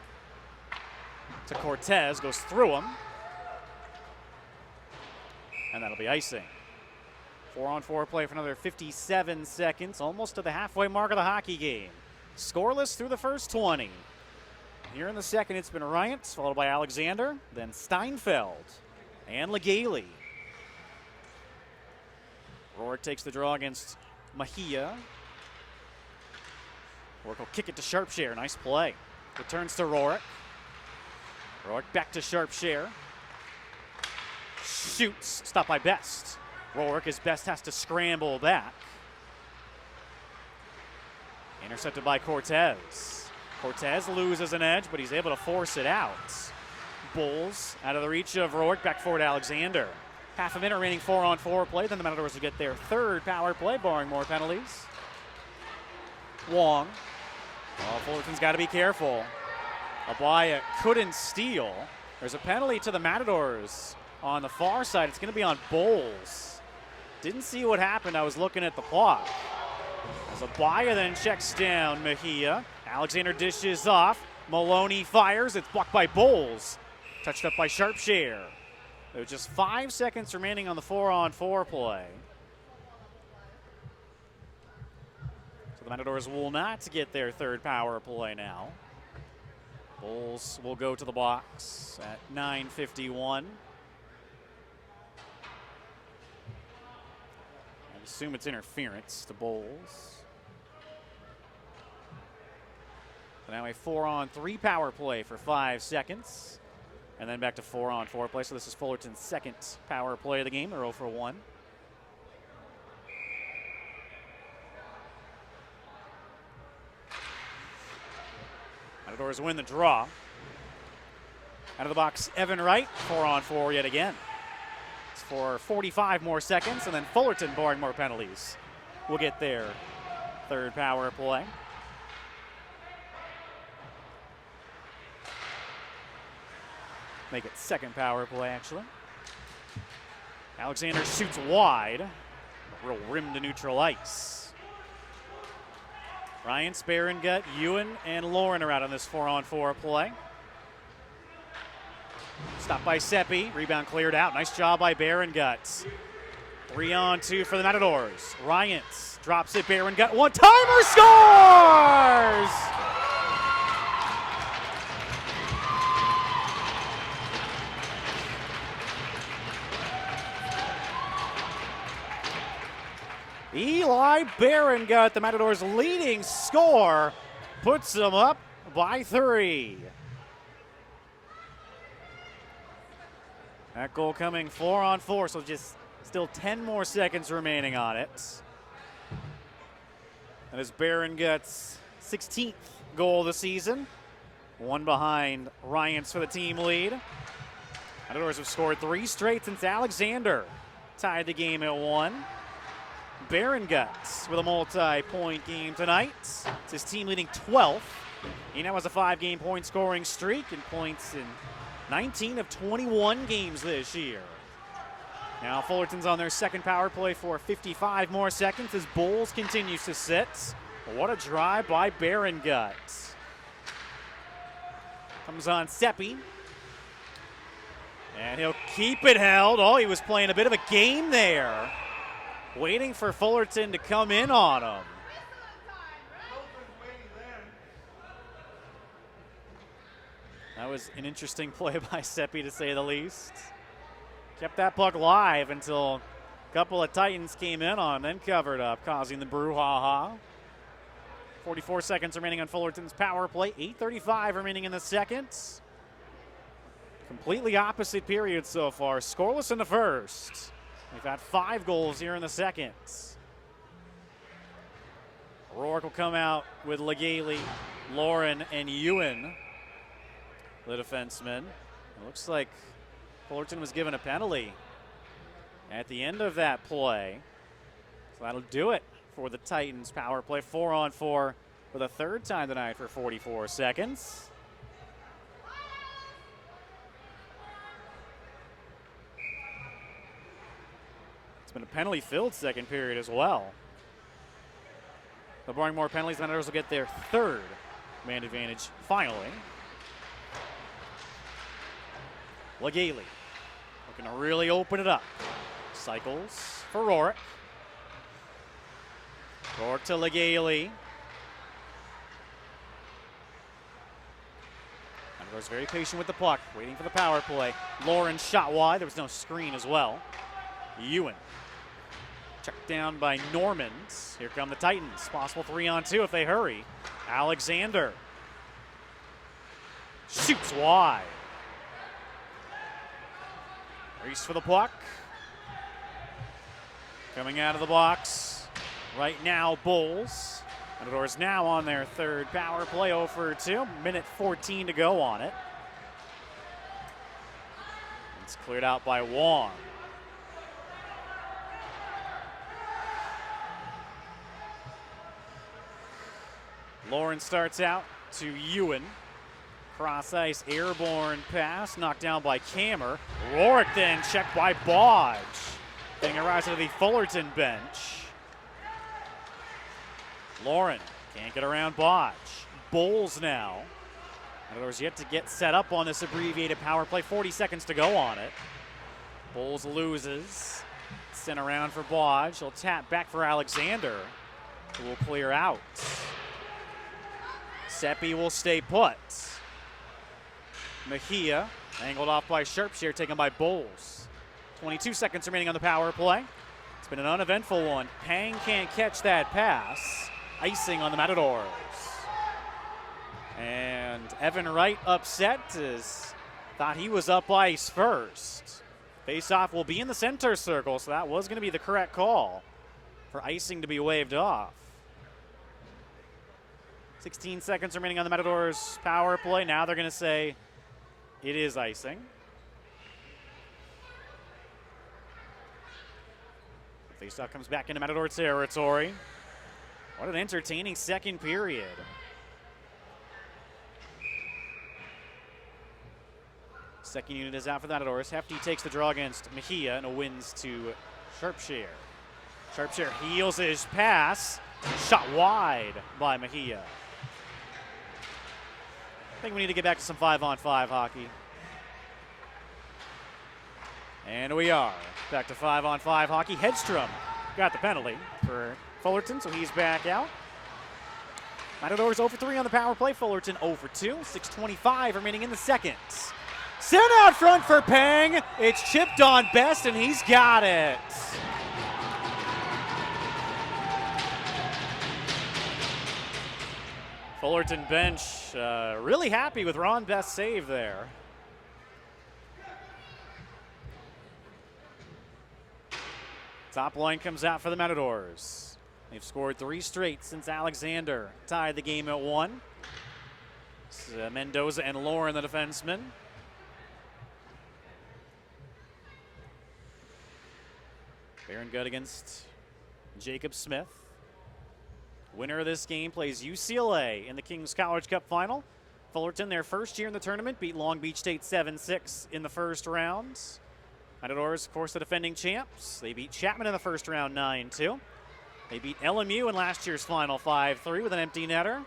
to Cortez, goes through him. And that'll be icing. 4-on-4 play for another 57 seconds, almost to the halfway mark of the hockey game. Scoreless through the first 20. Here in the second, it's been Ryants, followed by Alexander, then Steinfeld, and Legale. Rourke takes the draw against Mejia. Rourke will kick it to Sharpshare. Nice play. Returns to Rourke. Rourke back to Sharpshare. Shoots. Stopped by Best. Rourke, as Best has to scramble back. Intercepted by Cortez. Cortez loses an edge, but he's able to force it out. Bulls out of the reach of Rourke. Back forward to Alexander. Half a minute remaining 4-on-4 play. Then the Matadors will get their third power play, barring more penalties. Wong. Oh, Fullerton's got to be careful. Abaya couldn't steal. There's a penalty to the Matadors on the far side. It's going to be on Bowles. Didn't see what happened. I was looking at the clock. As Abaya then checks down Mejia. Alexander dishes off. Maloney fires. It's blocked by Bowles. Touched up by Sharpshare. There's just 5 seconds remaining on the 4-on-4 play. So the Matadors will not get their third power play now. Bulls will go to the box at 9:51. I assume it's interference to Bulls. So now a 4-on-3 power play for 5 seconds. And then back to 4-on-4 play. So this is Fullerton's second power play of the game. They're 0 for 1. Matadors win the draw. Out of the box, Evan Wright, 4-on-4 yet again. It's for 45 more seconds, and then Fullerton, barring more penalties, will get their third power play. Make it second power play, actually. Alexander shoots wide. A real rim to neutral ice. Ryan, Berengut, Ewan, and Lauren are out on this 4-on-4 play. Stopped by Seppi. Rebound cleared out. Nice job by Berengut. 3-on-2 for the Matadors. Ryans drops it. Berengut. One-timer scores! Eli Berengut, the Matadors' leading scorer, puts them up by 3. That goal coming 4-on-4, so just still 10 more seconds remaining on it. That is Berengut's 16th goal of the season. One behind Ryans for the team lead. Matadors have scored 3 straight since Alexander tied the game at 1. Berengut with a multi-point game tonight. It's his team leading 12th. He now has a 5-game point scoring streak and points in 19 of 21 games this year. Now Fullerton's on their second power play for 55 more seconds as Bowles continues to sit. What a drive by Berengut. Comes on Seppi. And he'll keep it held. Oh, he was playing a bit of a game there. Waiting for Fullerton to come in on him. That was an interesting play by Seppi, to say the least. Kept that puck live until a couple of Titans came in on, then covered up, causing the brouhaha. 44 seconds remaining on Fullerton's power play. 8:35 remaining in the second. Completely opposite period so far. Scoreless in the first. We've had 5 goals here in the second. Rourke will come out with Legale, Lauren, and Ewan, the defensemen. It looks like Fullerton was given a penalty at the end of that play. So that'll do it for the Titans power play. 4-on-4 for the third time tonight for 44 seconds. It's been a penalty-filled second period as well. But barring more penalties, the Senators will get their third man advantage finally. Legale looking to really open it up. Cycles for Rourke. Rourke to Legale. Senators very patient with the puck, waiting for the power play. Lauren shot wide. There was no screen as well. Ewan checked down by Normans. Here come the Titans. Possible 3-on-2 if they hurry. Alexander shoots wide. Race for the puck. Coming out of the box. Right now, Bowles. Matadors now on their third power play, 0 for 2. Minute 14 to go on it. It's cleared out by Wong. Lauren starts out to Ewan. Cross ice, airborne pass, knocked down by Kammer. Rourke then checked by Bodge. Getting a rise to the Fullerton bench. Lauren can't get around Bodge. Bowles now. In other words, yet to get set up on this abbreviated power play. 40 seconds to go on it. Bowles loses. Sent around for Bodge. He'll tap back for Alexander, who will clear out. Seppi will stay put. Mejia, angled off by Sharpshire, taken by Bowles. 22 seconds remaining on the power play. It's been an uneventful one. Pang can't catch that pass. Icing on the Matadors. And Evan Wright upset as thought he was up ice first. Faceoff will be in the center circle, so that was going to be the correct call for icing to be waved off. 16 seconds remaining on the Matadors power play. Now they're going to say it is icing. Faceoff comes back into Matador territory. What an entertaining second period. Second unit is out for the Matadors. Hefty takes the draw against Mejia and wins to Sharpshire. Sharpshire heels his pass. Shot wide by Mejia. I think we need to get back to some 5-on-5 hockey. And we are back to 5-on-5 hockey. Hedstrom got the penalty for Fullerton, so he's back out. Matadors 0 for 3 on the power play. Fullerton 0 for 2. 6:25 remaining in the second. Sent out front for Pang. It's chipped on Best, and he's got it. Fullerton bench really happy with Ron Best's save there. Top line comes out for the Matadors. They've scored 3 straight since Alexander tied the game at 1. It's Mendoza and Lauren, the defensemen. Berengut against Jacob Smith. Winner of this game plays UCLA in the Kings College Cup final. Fullerton, their first year in the tournament, beat Long Beach State 7-6 in the first round. Matadors, of course, the defending champs. They beat Chapman in the first round 9-2. They beat LMU in last year's final 5-3 with an empty netter.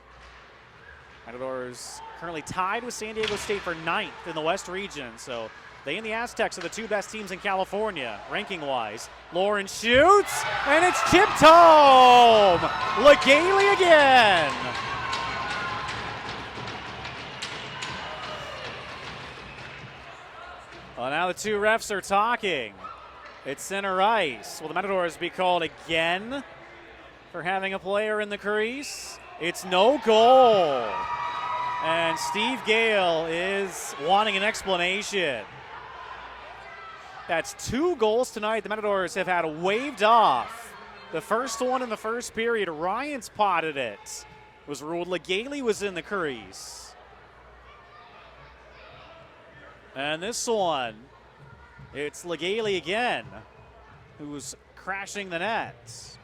Matadors currently tied with San Diego State for 9th in the West region. So they and the Aztecs are the two best teams in California, ranking-wise. Lauren shoots, and it's chipped home! Legale again! Well, now the two refs are talking. It's center ice. Will the Matadors be called again for having a player in the crease? It's no goal. And Steve Gale is wanting an explanation. That's 2 goals tonight the Matadors have had waved off. The first one in the first period, Ryan spotted it. It was ruled Legale was in the crease. And this one, it's Legale again, who's crashing the net.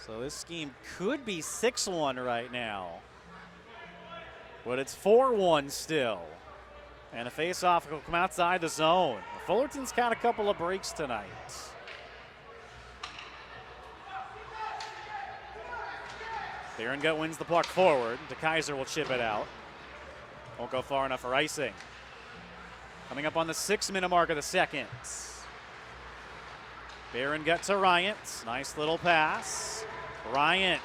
So this scheme could be 6-1 right now. But it's 4-1 still. And a face-off will come outside the zone. Fullerton's got a couple of breaks tonight. Berengut wins the puck forward. DeKaiser will chip it out. Won't go far enough for icing. Coming up on the 6-minute mark of the second. Berengut to Ryant. Nice little pass. Ryant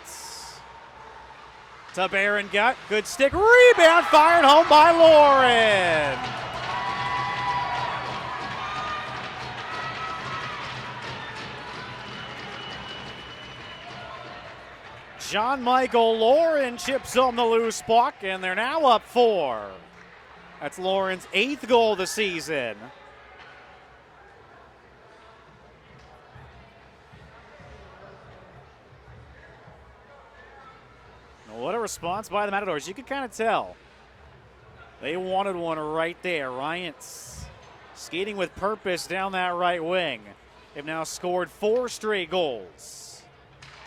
to Berengut. Good stick. Rebound fired home by Lauren. John Michael Lauren chips home the loose puck, and they're now up 4. That's Lauren's 8th goal of the season. What a response by the Matadors. You could kind of tell. They wanted one right there. Ryant's skating with purpose down that right wing. They've now scored 4 straight goals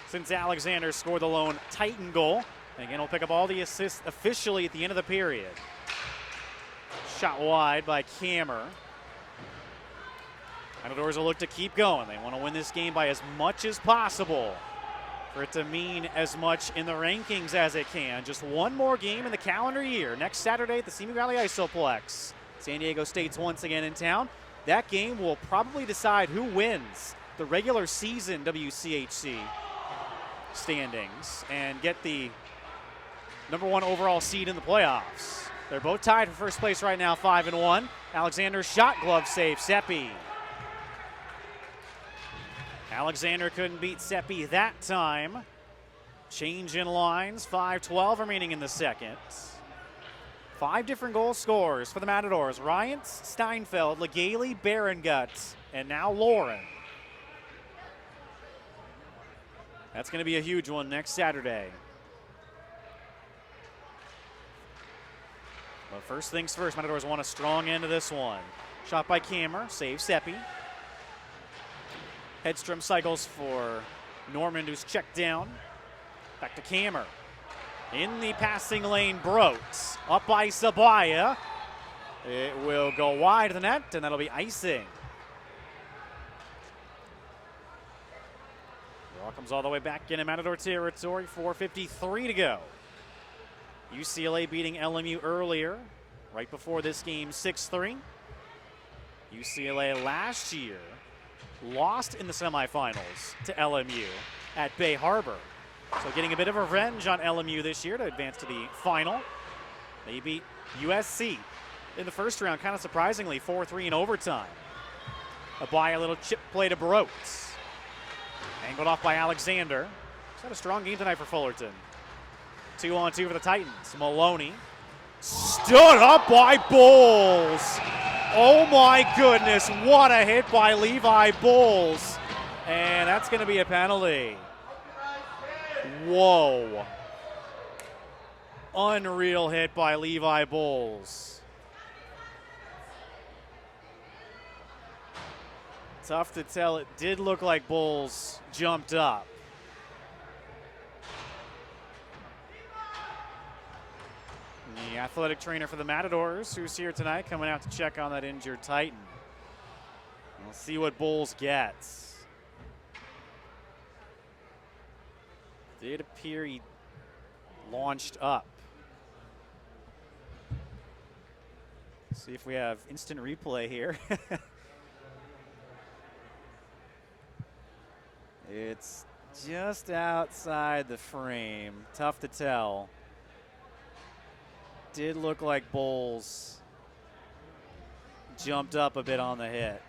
since Alexander scored the lone Titan goal. And again, he'll pick up all the assists officially at the end of the period. Shot wide by Kammer. Matadors will look to keep going. They want to win this game by as much as possible for it to mean as much in the rankings as it can. Just one more game in the calendar year. Next Saturday at the Simi Valley Isoplex. San Diego State's once again in town. That game will probably decide who wins the regular season WCHC standings and get the #1 overall seed in the playoffs. They're both tied for first place right now, 5-1. Alexander's shot glove save, Seppi. Alexander couldn't beat Seppi that time. Change in lines, 5:12 remaining in the second. 5 different goal scorers for the Matadors. Ryant, Steinfeld, Legale, Berengut, and now Lauren. That's going to be a huge one next Saturday. But first things first, Matadors want a strong end to this one. Shot by Kammer, save Seppi. Hedstrom cycles for Norman, who's checked down. Back to Kammer. In the passing lane, Broats. Up by Sabaya. It will go wide of the net, and that'll be icing. Draw comes all the way back into Matador territory. 4:53 to go. UCLA beating LMU earlier, right before this game, 6-3. UCLA last year lost in the semifinals to LMU at Bay Harbor. So getting a bit of revenge on LMU this year to advance to the final. They beat USC in the first round, kind of surprisingly, 4-3 in overtime. A little chip play to Broats. Angled off by Alexander. He's had a strong game tonight for Fullerton. 2-on-2 for the Titans. Maloney stood up by Bowles. Oh my goodness, what a hit by Levi Bowles. And that's going to be a penalty. Whoa. Unreal hit by Levi Bowles. Tough to tell. It did look like Bowles jumped up. athletic trainer for the Matadors, who's here tonight, coming out to check on that injured Titan. We'll see what Bowles gets. Did appear he launched up. See if we have instant replay here. It's just outside the frame. Tough to tell. Did look like Bowles jumped up a bit on the hit.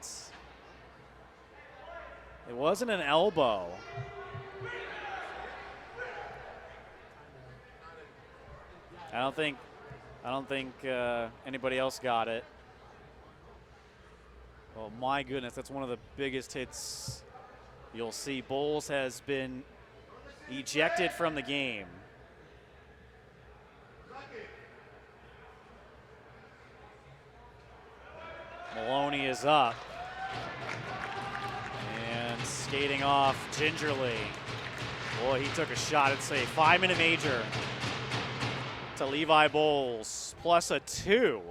It wasn't an elbow. I don't think anybody else got it. Oh my goodness, that's one of the biggest hits you'll see. Bowles has been ejected from the game. Maloney is up and skating off gingerly. Boy, he took a shot at, say, 5-minute major to Levi Bowles, plus a 2.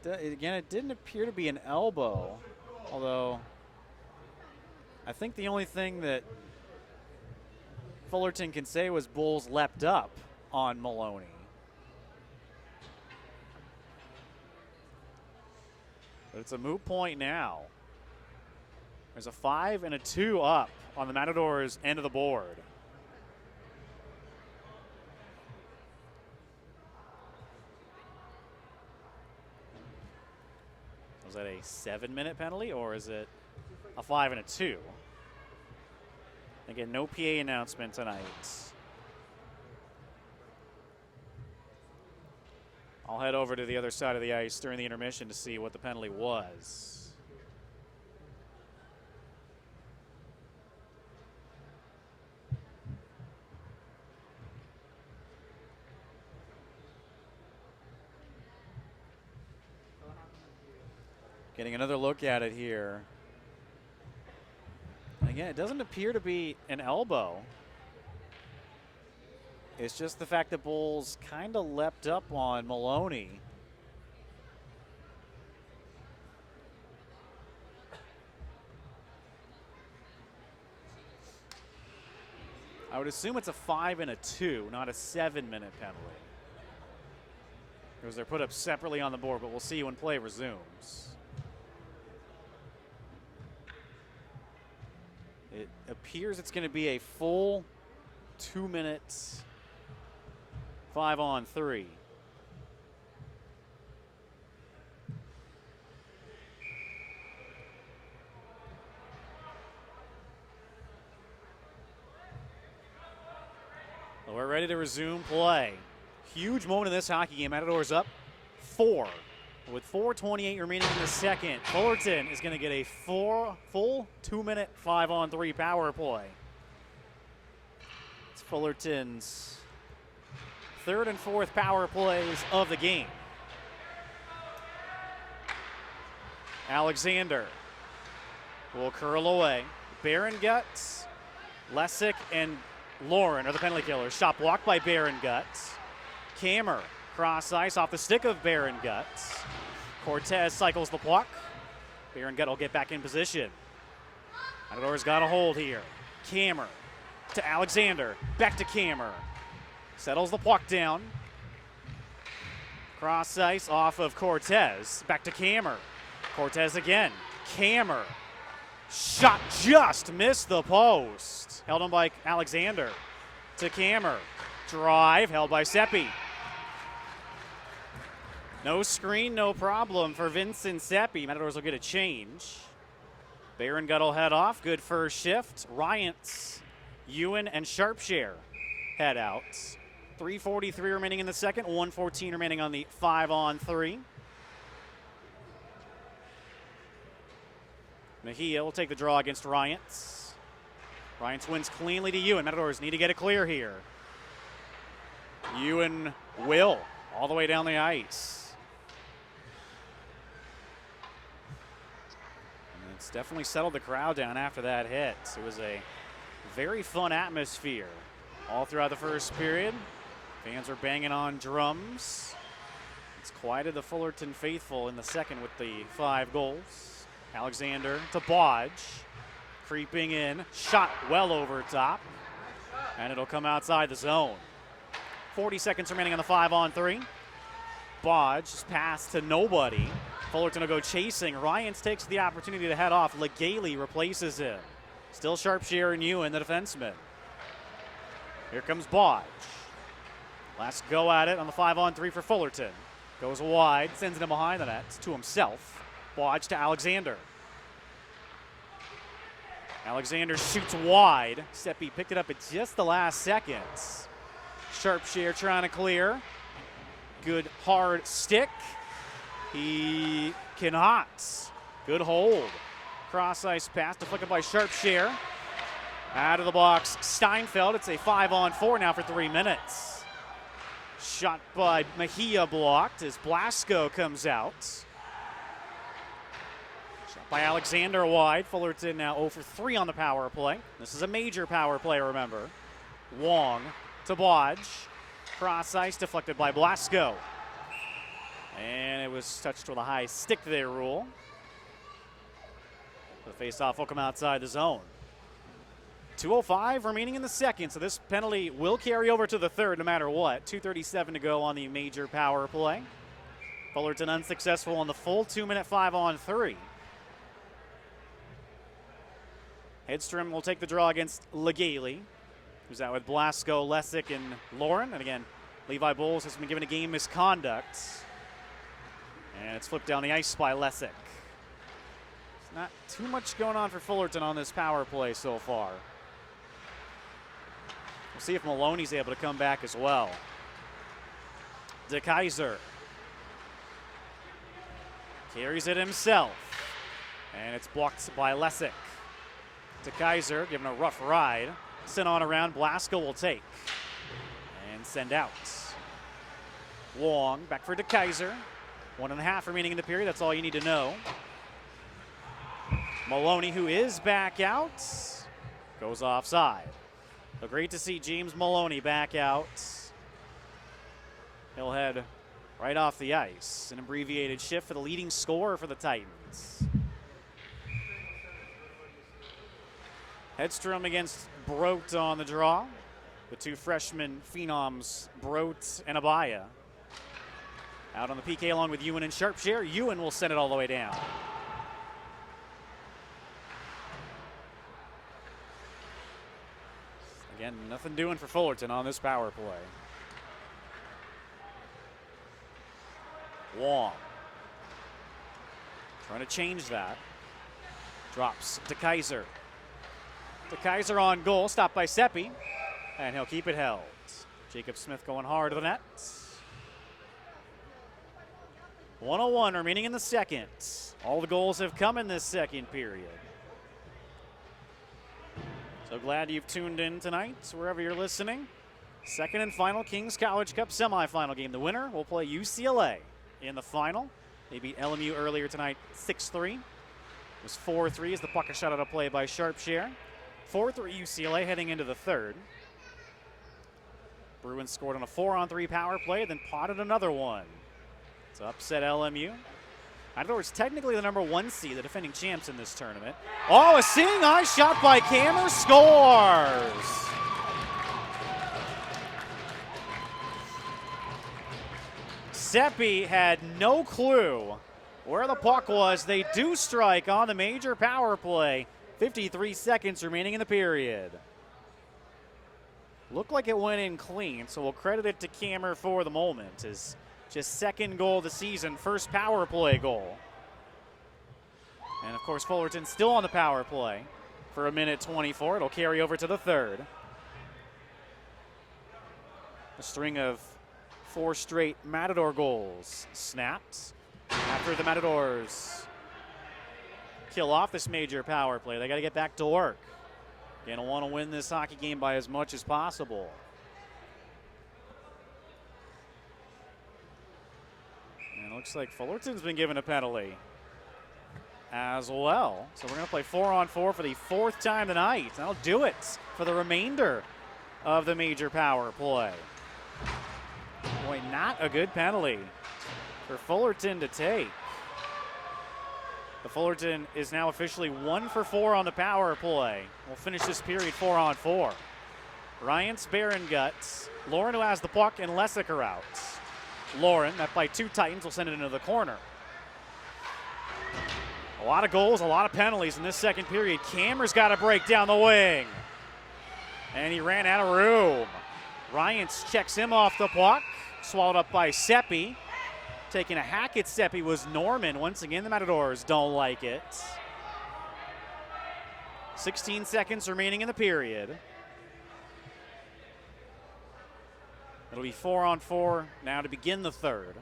Again, it didn't appear to be an elbow, although I think the only thing that Fullerton can say was Bowles leapt up on Maloney. But it's a moot point now. There's a 5 and a 2 up on the Matadors' end of the board. Was that a 7-minute penalty, or is it a 5 and a 2? Again, no PA announcement tonight. I'll head over to the other side of the ice during the intermission to see what the penalty was. Getting another look at it here. And again, it doesn't appear to be an elbow. It's just the fact that Bowles kind of leapt up on Maloney. I would assume it's a 5 and a 2, not a 7-minute penalty, because they're put up separately on the board, but we'll see when play resumes. It appears it's going to be a full 2 minutes, 5-on-3. Well, we're ready to resume play. Huge moment in this hockey game. Matadors up 4. With 4:28 remaining in the second, Fullerton is going to get a full 2-minute 5-on-3 power play. It's Fullerton's third and fourth power plays of the game. Alexander will curl away. Guts, Lessick, and Lauren are the penalty killers. Shot blocked by Guts. Kammer cross ice off the stick of Guts. Cortez cycles the puck. Gut will get back in position. Matador's got a hold here. Kammer to Alexander. Back to Kammer. Settles the puck down. Cross ice off of Cortez. Back to Kammer. Cortez again. Kammer. Shot just missed the post. Held on by Alexander. To Kammer. Drive held by Seppi. No screen, no problem for Vincent Seppi. Matadors will get a change. Gut will head off. Good first shift. Ryants, Ewan, and Sharpshare head out. 3:43 remaining in the second. 1:14 remaining on the 5-on-3. Mejia will take the draw against Ryants. Ryants wins cleanly to Ewan. Matadors need to get it clear here. Ewan will all the way down the ice. It's definitely settled the crowd down after that hit. It was a very fun atmosphere all throughout the first period. Fans were banging on drums. It's quieted the Fullerton faithful in the second with the 5 goals. Alexander to Bodge. Creeping in, shot well over top. And it'll come outside the zone. 40 seconds remaining on the 5-on-3. Bodge pass to nobody. Fullerton will go chasing. Ryans takes the opportunity to head off. Legaly replaces him. Still Sharpshire and Ewan, the defenseman. Here comes Bodge. Last go at it on the 5-on-3 for Fullerton. Goes wide, sends it behind the net to himself. Bodge to Alexander. Alexander shoots wide. Seppi picked it up at just the last seconds. Sharpshire trying to clear. Good hard stick. He cannot. Good hold. Cross ice pass deflected by Sharpshire. Out of the box, Steinfeld. It's a 5-on-4 now for 3 minutes. Shot by Mejia blocked as Blasco comes out. Shot by Alexander wide. Fullerton now 0 for 3 on the power play. This is a major power play, remember. Wong to Bodge. Cross ice deflected by Blasco. And it was touched with a high stick there rule. The face-off will come outside the zone. 2:05 remaining in the second, so this penalty will carry over to the third no matter what. 2:37 to go on the major power play. Fullerton unsuccessful on the full 2-minute 5-on-3. Hedstrom will take the draw against Legaly, who's out with Blasco, Lessick, and Lauren. And again, Levi Bowles has been given a game misconduct. And it's flipped down the ice by Lessick. There's not too much going on for Fullerton on this power play so far. We'll see if Maloney's able to come back as well. DeKaiser carries it himself. And it's blocked by Lessick. DeKaiser given a rough ride. Sent on around, Blasco will take. And send out. Wong back for DeKaiser. 1.5 remaining in the period, that's all you need to know. Maloney, who is back out, goes offside. So great to see James Maloney back out. He'll head right off the ice. An abbreviated shift for the leading scorer for the Titans. Hedstrom against Brote on the draw. The 2 freshman phenoms, Brote and Abaya. Out on the PK along with Ewan and Sharpshire. Ewan will send it all the way down. Again, nothing doing for Fullerton on this power play. Wong. Trying to change that. Drops to Kaiser. To Kaiser on goal, stopped by Seppi. And he'll keep it held. Jacob Smith going hard to the net. 1:01 remaining in the second. All the goals have come in this second period. So glad you've tuned in tonight, wherever you're listening. Second and final Kings College Cup semifinal game. The winner will play UCLA in the final. They beat LMU earlier tonight 6-3. It was 4-3 as the puck is shot out of play by Sharpshire. 4-3 UCLA heading into the third. Bruins scored on a 4-on-3 power play, then potted another one. To upset LMU. Matador's technically the number 1 seed, the defending champs in this tournament. Oh, a seeing eye shot by Kammer scores! Seppi had no clue where the puck was. They do strike on the major power play. 53 seconds remaining in the period. Looked like it went in clean, so we'll credit it to Kammer for the moment. His just second goal of the season, first power play goal. And of course, Fullerton still on the power play for 1:24. It'll carry over to the third. A string of 4 straight Matador goals snapped after the Matadors kill off this major power play. They got to get back to work. Gonna want to win this hockey game by as much as possible. And it looks like Fullerton's been given a penalty. as well. So we're going to play 4-on-4 for the fourth time tonight. That'll do it for the remainder of the major power play. Boy, not a good penalty for Fullerton to take. The Fullerton is now officially 1 for 4 on the power play. We'll finish this period 4-on-4. Ryance, Berengut, Lauren who has the puck, and Lessick are out. Lauren, met by 2 Titans, will send it into the corner. A lot of goals, a lot of penalties in this second period. Cameron's got to break down the wing. And he ran out of room. Ryance checks him off the puck. Swallowed up by Seppi. Taking a hack at Seppi was Norman. Once again, the Matadors don't like it. 16 seconds remaining in the period. It'll be 4-on-4 now to begin the third.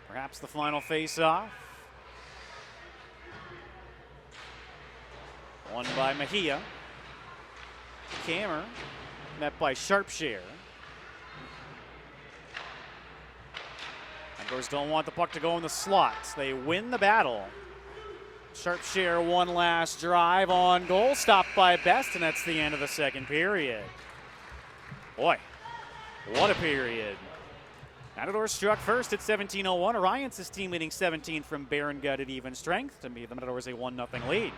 Perhaps the final face-off. Won by Mejia. Kammer met by Sharpshire. Matadors don't want the puck to go in the slots. They win the battle. Sharpshire one last drive on goal, stopped by Best, and that's the end of the second period. Boy, what a period. Matadors struck first at 17:01. Orion's team leading 17 from Berengut at even strength to meet the Matadors a 1-0 lead.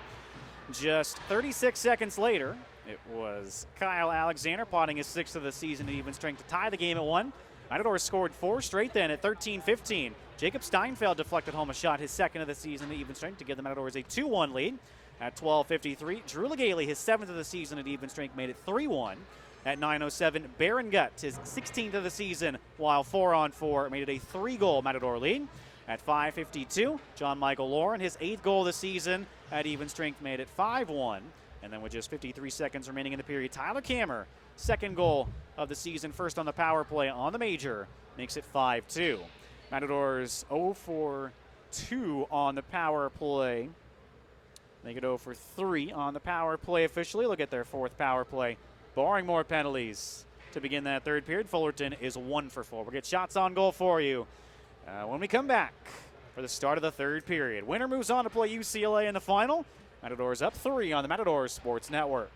Just 36 seconds later, it was Kyle Alexander potting his 6th of the season at even strength to tie the game at 1. Matadors scored 4 straight then at 13:15. Jacob Steinfeld deflected home a shot, his 2nd of the season at even strength to give the Matadors a 2-1 lead. At 12:53, Drew Legaly, his 7th of the season at even strength, made it 3-1. At 9:07, Berengut, his 16th of the season, while 4-on-4 made it a 3-goal Matador lead. At 5:52, John Michael Lauren, his 8th goal of the season at even strength, made it 5-1. And then with just 53 seconds remaining in the period, Tyler Kammer, 2nd goal of the season, first on the power play on the major, makes it 5-2. Matadors 0 for 2 on the power play. They get 0 for 3 on the power play officially. Look at their 4th power play, barring more penalties to begin that third period. Fullerton is 1 for 4. We'll get shots on goal for you when we come back for the start of the third period. Winner moves on to play UCLA in the final. Matadors up 3 on the Matadors Sports Network.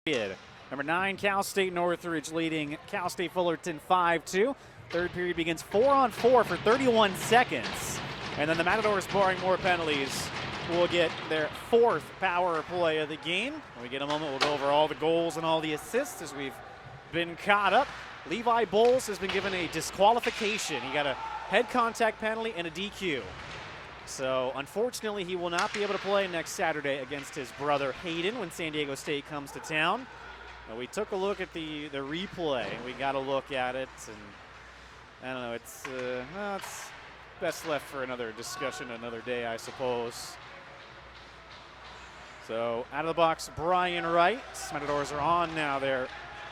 period. Number 9, Cal State Northridge leading Cal State Fullerton 5-2. Third period begins 4-on-4 for 31 seconds. And then the Matadors, barring more penalties, will get their 4th power play of the game. When we get a moment, we'll go over all the goals and all the assists as we've been caught up. Levi Bowles has been given a disqualification. He got a head contact penalty and a DQ. So unfortunately, he will not be able to play next Saturday against his brother Hayden when San Diego State comes to town. Now, we took a look at the replay. We got a look at it, and I don't know. It's best left for another discussion another day, I suppose. So out of the box, Brian Wright. Matadors are on now their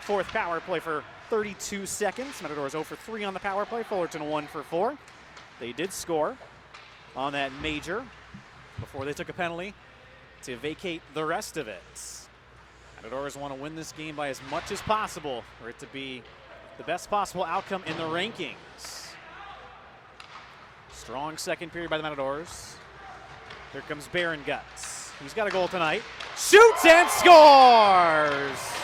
4th power play for 32 seconds. Matadors 0 for 3 on the power play. Fullerton 1 for 4. They did score on that major before they took a penalty to vacate the rest of it. Matadors want to win this game by as much as possible for it to be the best possible outcome in the rankings. Strong second period by the Matadors. Here comes Baron Guts. He's got a goal tonight. Shoots and scores!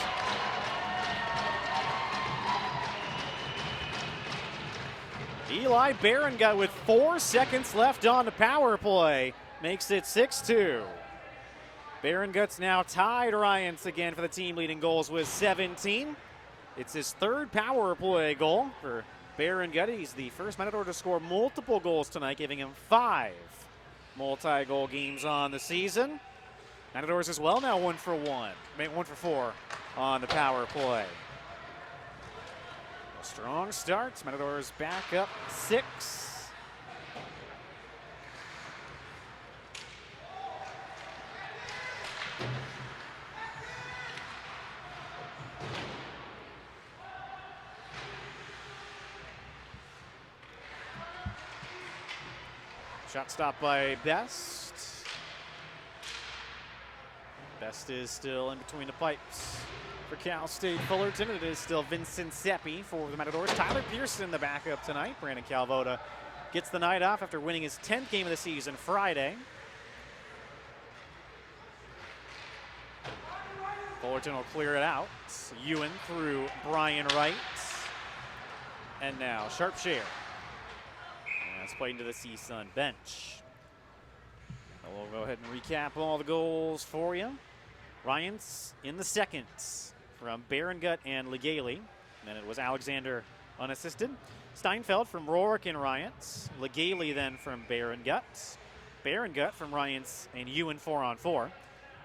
Eli Barengut with 4 seconds left on the power play makes it 6-2. Barengut's now tied Ryans again for the team leading goals with 17. It's his 3rd power play goal for Barengut. He's the first Matador to score multiple goals tonight, giving him 5 multi-goal games on the season. Matadors as well now 1 for 4 on the power play. Strong starts. Matadors back up 6. Shot stopped by Best. Best is still in between the pipes for Cal State Fullerton. It is still Vincent Seppi for the Matadors. Tyler Pearson, the backup tonight. Brandon Calvoda gets the night off after winning his 10th game of the season Friday. Fullerton will clear it out. Ewan through Brian Wright. And now Sharpshire. That's played into the CSUN bench. We'll go ahead and recap all the goals for you. Ryans in the second from Barengut and Legale. Then it was Alexander unassisted. Steinfeld from Rorick and Ryans. Legale then from Barengut. Barengut from Ryans and Ewan 4-on-4.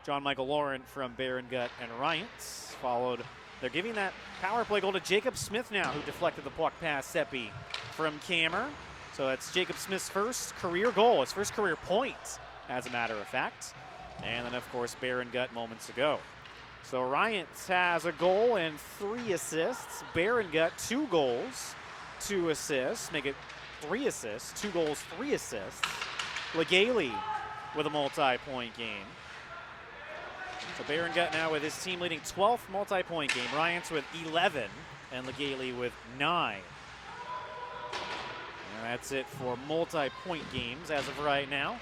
John Michael Lauren from Barengut and Ryans. Followed, they're giving that power play goal to Jacob Smith now, who deflected the puck past Seppi from Kammer. So that's Jacob Smith's first career goal, his first career point, as a matter of fact. And then, of course, Barengut moments ago. So Ryans has a goal and 3 assists. Barengut 2 goals, 2 assists. Make it 3 assists. 2 goals, 3 assists. Legale with a multi-point game. So Barengut now with his team leading 12th multi-point game. Ryans with 11 and Legale with 9. And that's it for multi-point games as of right now.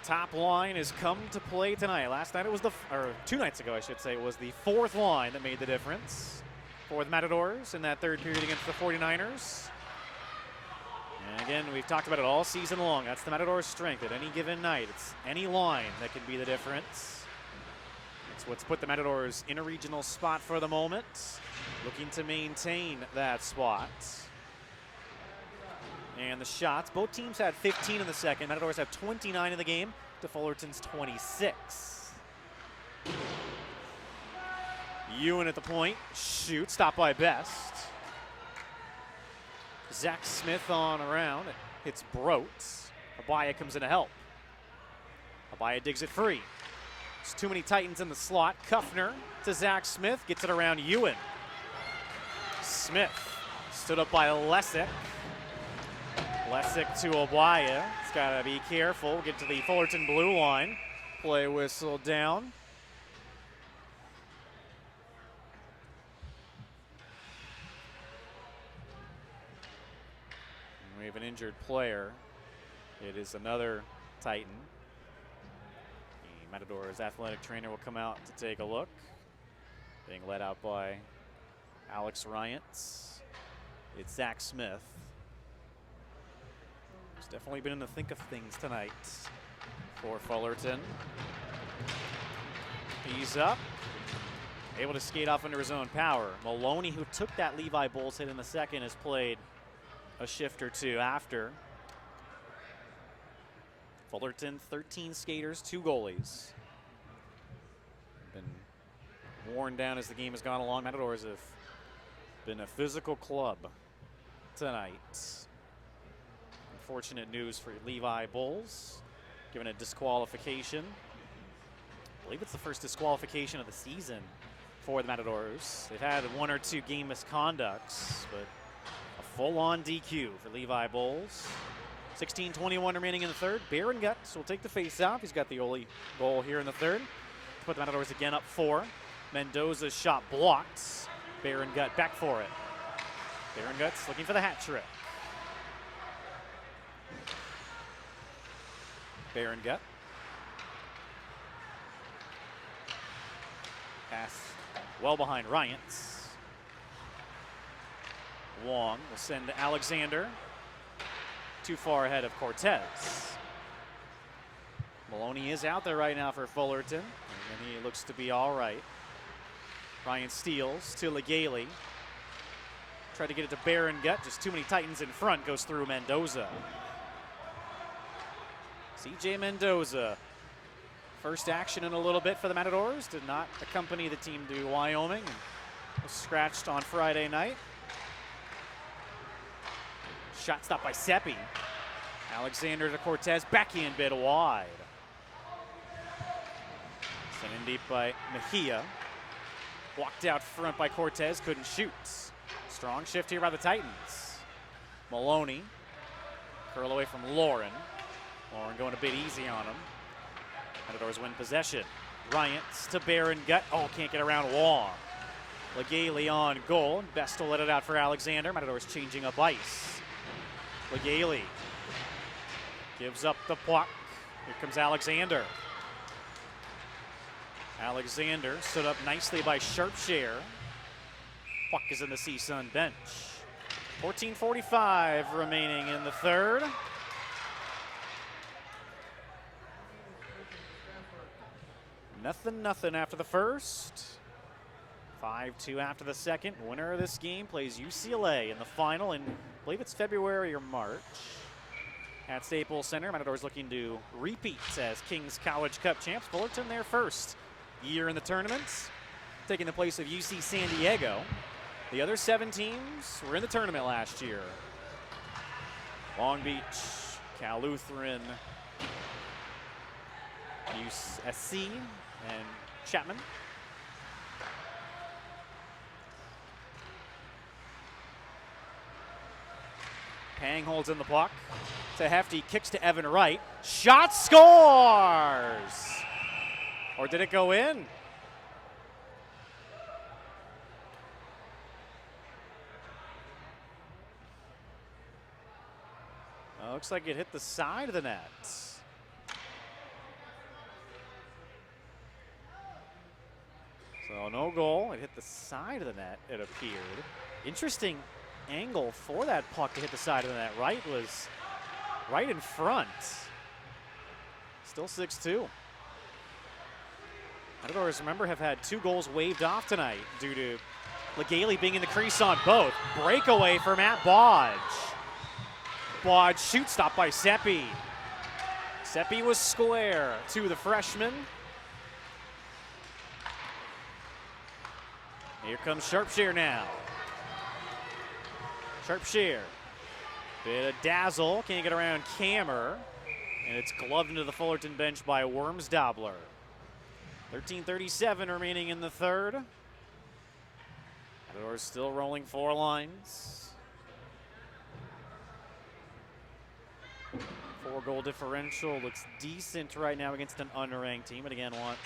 Top line has come to play tonight. Last night it was or 2 nights ago, I should say, it was the 4th line that made the difference for the Matadors in that 3rd period against the 49ers. And again, we've talked about it all season long. That's the Matadors' strength at any given night. It's any line that can be the difference. It's what's put the Matadors in a regional spot for the moment, looking to maintain that spot. And the shots, both teams had 15 in the second. Matadors have 29 in the game to Fullerton's 26. Ewan at the point, shoot, stopped by Best. Zach Smith on around, it hits Brote. Abaya comes in to help. Abaya digs it free. There's too many Titans in the slot. Kuffner to Zach Smith, gets it around Ewan. Smith stood up by Lesick. Lesick to Abaya. He's got to be careful. Get to the Fullerton blue line. Play whistle down. And we have an injured player. It is another Titan. The Matadors athletic trainer will come out to take a look. Being led out by Alex Ryants. It's Zach Smith. He's definitely been in the thick of things tonight for Fullerton. He's up. Able to skate off into his own power. Maloney, who took that Levi Bowles hit in the second, has played a shift or two after. Fullerton, 13 skaters, 2 goalies. Been worn down as the game has gone along. Matadors have been a physical club tonight. Unfortunate news for Levi Bowles, given a disqualification. I believe it's the first disqualification of the season for the Matadors. They've had 1 or 2 game misconducts, but a full-on DQ for Levi Bowles. 16:21 remaining in the third. Baron Guts will take the face-off. He's got the only goal here in the third. Put the Matadors again up 4. Mendoza's shot blocked. Baron Gut back for it. Baron Guts looking for the hat trick. Baron Gut. Pass well behind Ryants. Wong will send to Alexander. Too far ahead of Cortez. Maloney is out there right now for Fullerton, and he looks to be all right. Ryan steals to Legale. Tried to get it to Baron Gut, just too many Titans in front, goes through Mendoza. CJ Mendoza, first action in a little bit for the Matadors, did not accompany the team to Wyoming, and was scratched on Friday night. Shot stopped by Seppi. Alexander to Cortez, backhand bit wide. Sent in deep by Mejia. Walked out front by Cortez, couldn't shoot. Strong shift here by the Titans. Maloney, curl away from Lauren. Lauren going a bit easy on him. Matadors win possession. Ryants to Baron Gut. Oh, can't get around Wong. Legale on goal. Best to let it out for Alexander. Matadors changing up ice. Legale gives up the puck. Here comes Alexander. Alexander stood up nicely by Sharpshare. Puck is in the CSUN bench. 14:45 remaining in the third. Nothing after the first. 5-2 after the second. Winner of this game plays UCLA in the final in, I believe it's February or March. At Staples Center, Matadors looking to repeat as Kings College Cup champs. Fullerton their first year in the tournament, taking the place of UC San Diego. The other 7 teams were in the tournament last year. Long Beach, Cal Lutheran, USC, and Chapman. Pang holds in the puck to Hefty, kicks to Evan Wright. Shot scores! Or did it go in? Looks like it hit the side of the net. So no goal. It hit the side of the net, it appeared. Interesting angle for that puck to hit the side of the net. Wright was right in front. Still 6-2. Matadors, remember, have had 2 goals waved off tonight due to Legale being in the crease on both. Breakaway for Matt Bodge. Bodge shoot stop by Seppi. Seppi was square to the freshman. Here comes Sharpshare now. Sharpshare. Bit of dazzle. Can't get around Kammer. And it's gloved into the Fullerton bench by Wormsdobler. 13:37 remaining in the third. Matadors still rolling 4 lines. 4-goal differential looks decent right now against an unranked team. But again, want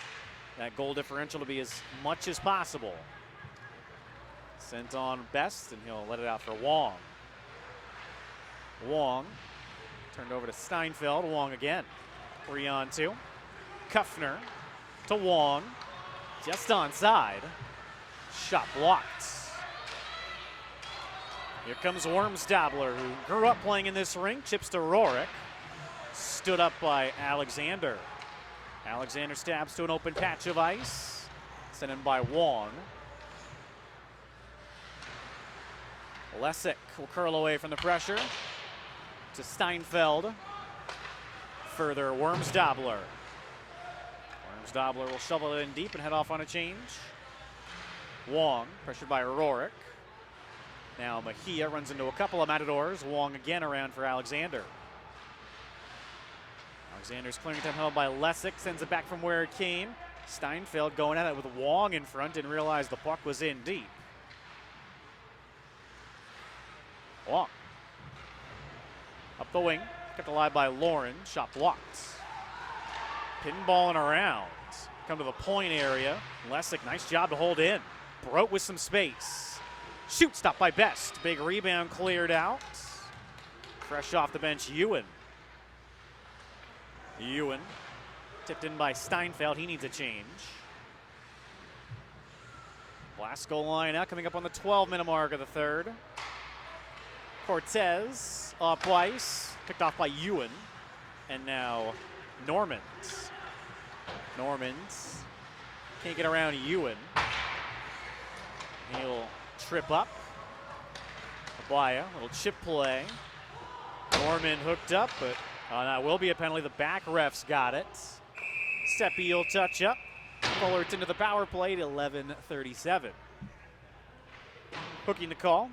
that goal differential to be as much as possible. Sent on Best, and he'll let it out for Wong. Wong turned over to Steinfeld. Wong again. 3-on-2. Kuffner to Wong. Just onside. Shot blocked. Here comes Wormsdobler, who grew up playing in this rink. Chips to Rorick. Stood up by Alexander. Alexander stabs to an open patch of ice. Sent in by Wong. Lesick will curl away from the pressure. To Steinfeld. Further, Wormsdobler. Wormsdobler will shovel it in deep and head off on a change. Wong, pressured by Rorick. Now Mejia runs into a couple of Matadors. Wong again around for Alexander. Alexander's clearing time held by Lesick, sends it back from where it came. Steinfeld going at it with Wong in front, didn't realize the puck was in deep. Wong. Up the wing, kept alive by Lauren, shot blocked. Pinballing around, come to the point area. Lesick, nice job to hold in. Broke with some space. Shoot, stopped by Best. Big rebound cleared out. Fresh off the bench, Ewan. Ewan, tipped in by Steinfeld. He needs a change. Blasco line out, coming up on the 12-minute mark of the third. Cortez up ice, picked off by Ewan. And now Normans. Normans can't get around Ewan. He'll trip up. Abaya, little chip play. Norman hooked up, but that will be a penalty. The back refs got it. Seppi will touch up. Fullerton to the power play at 11:37. Hooking the call.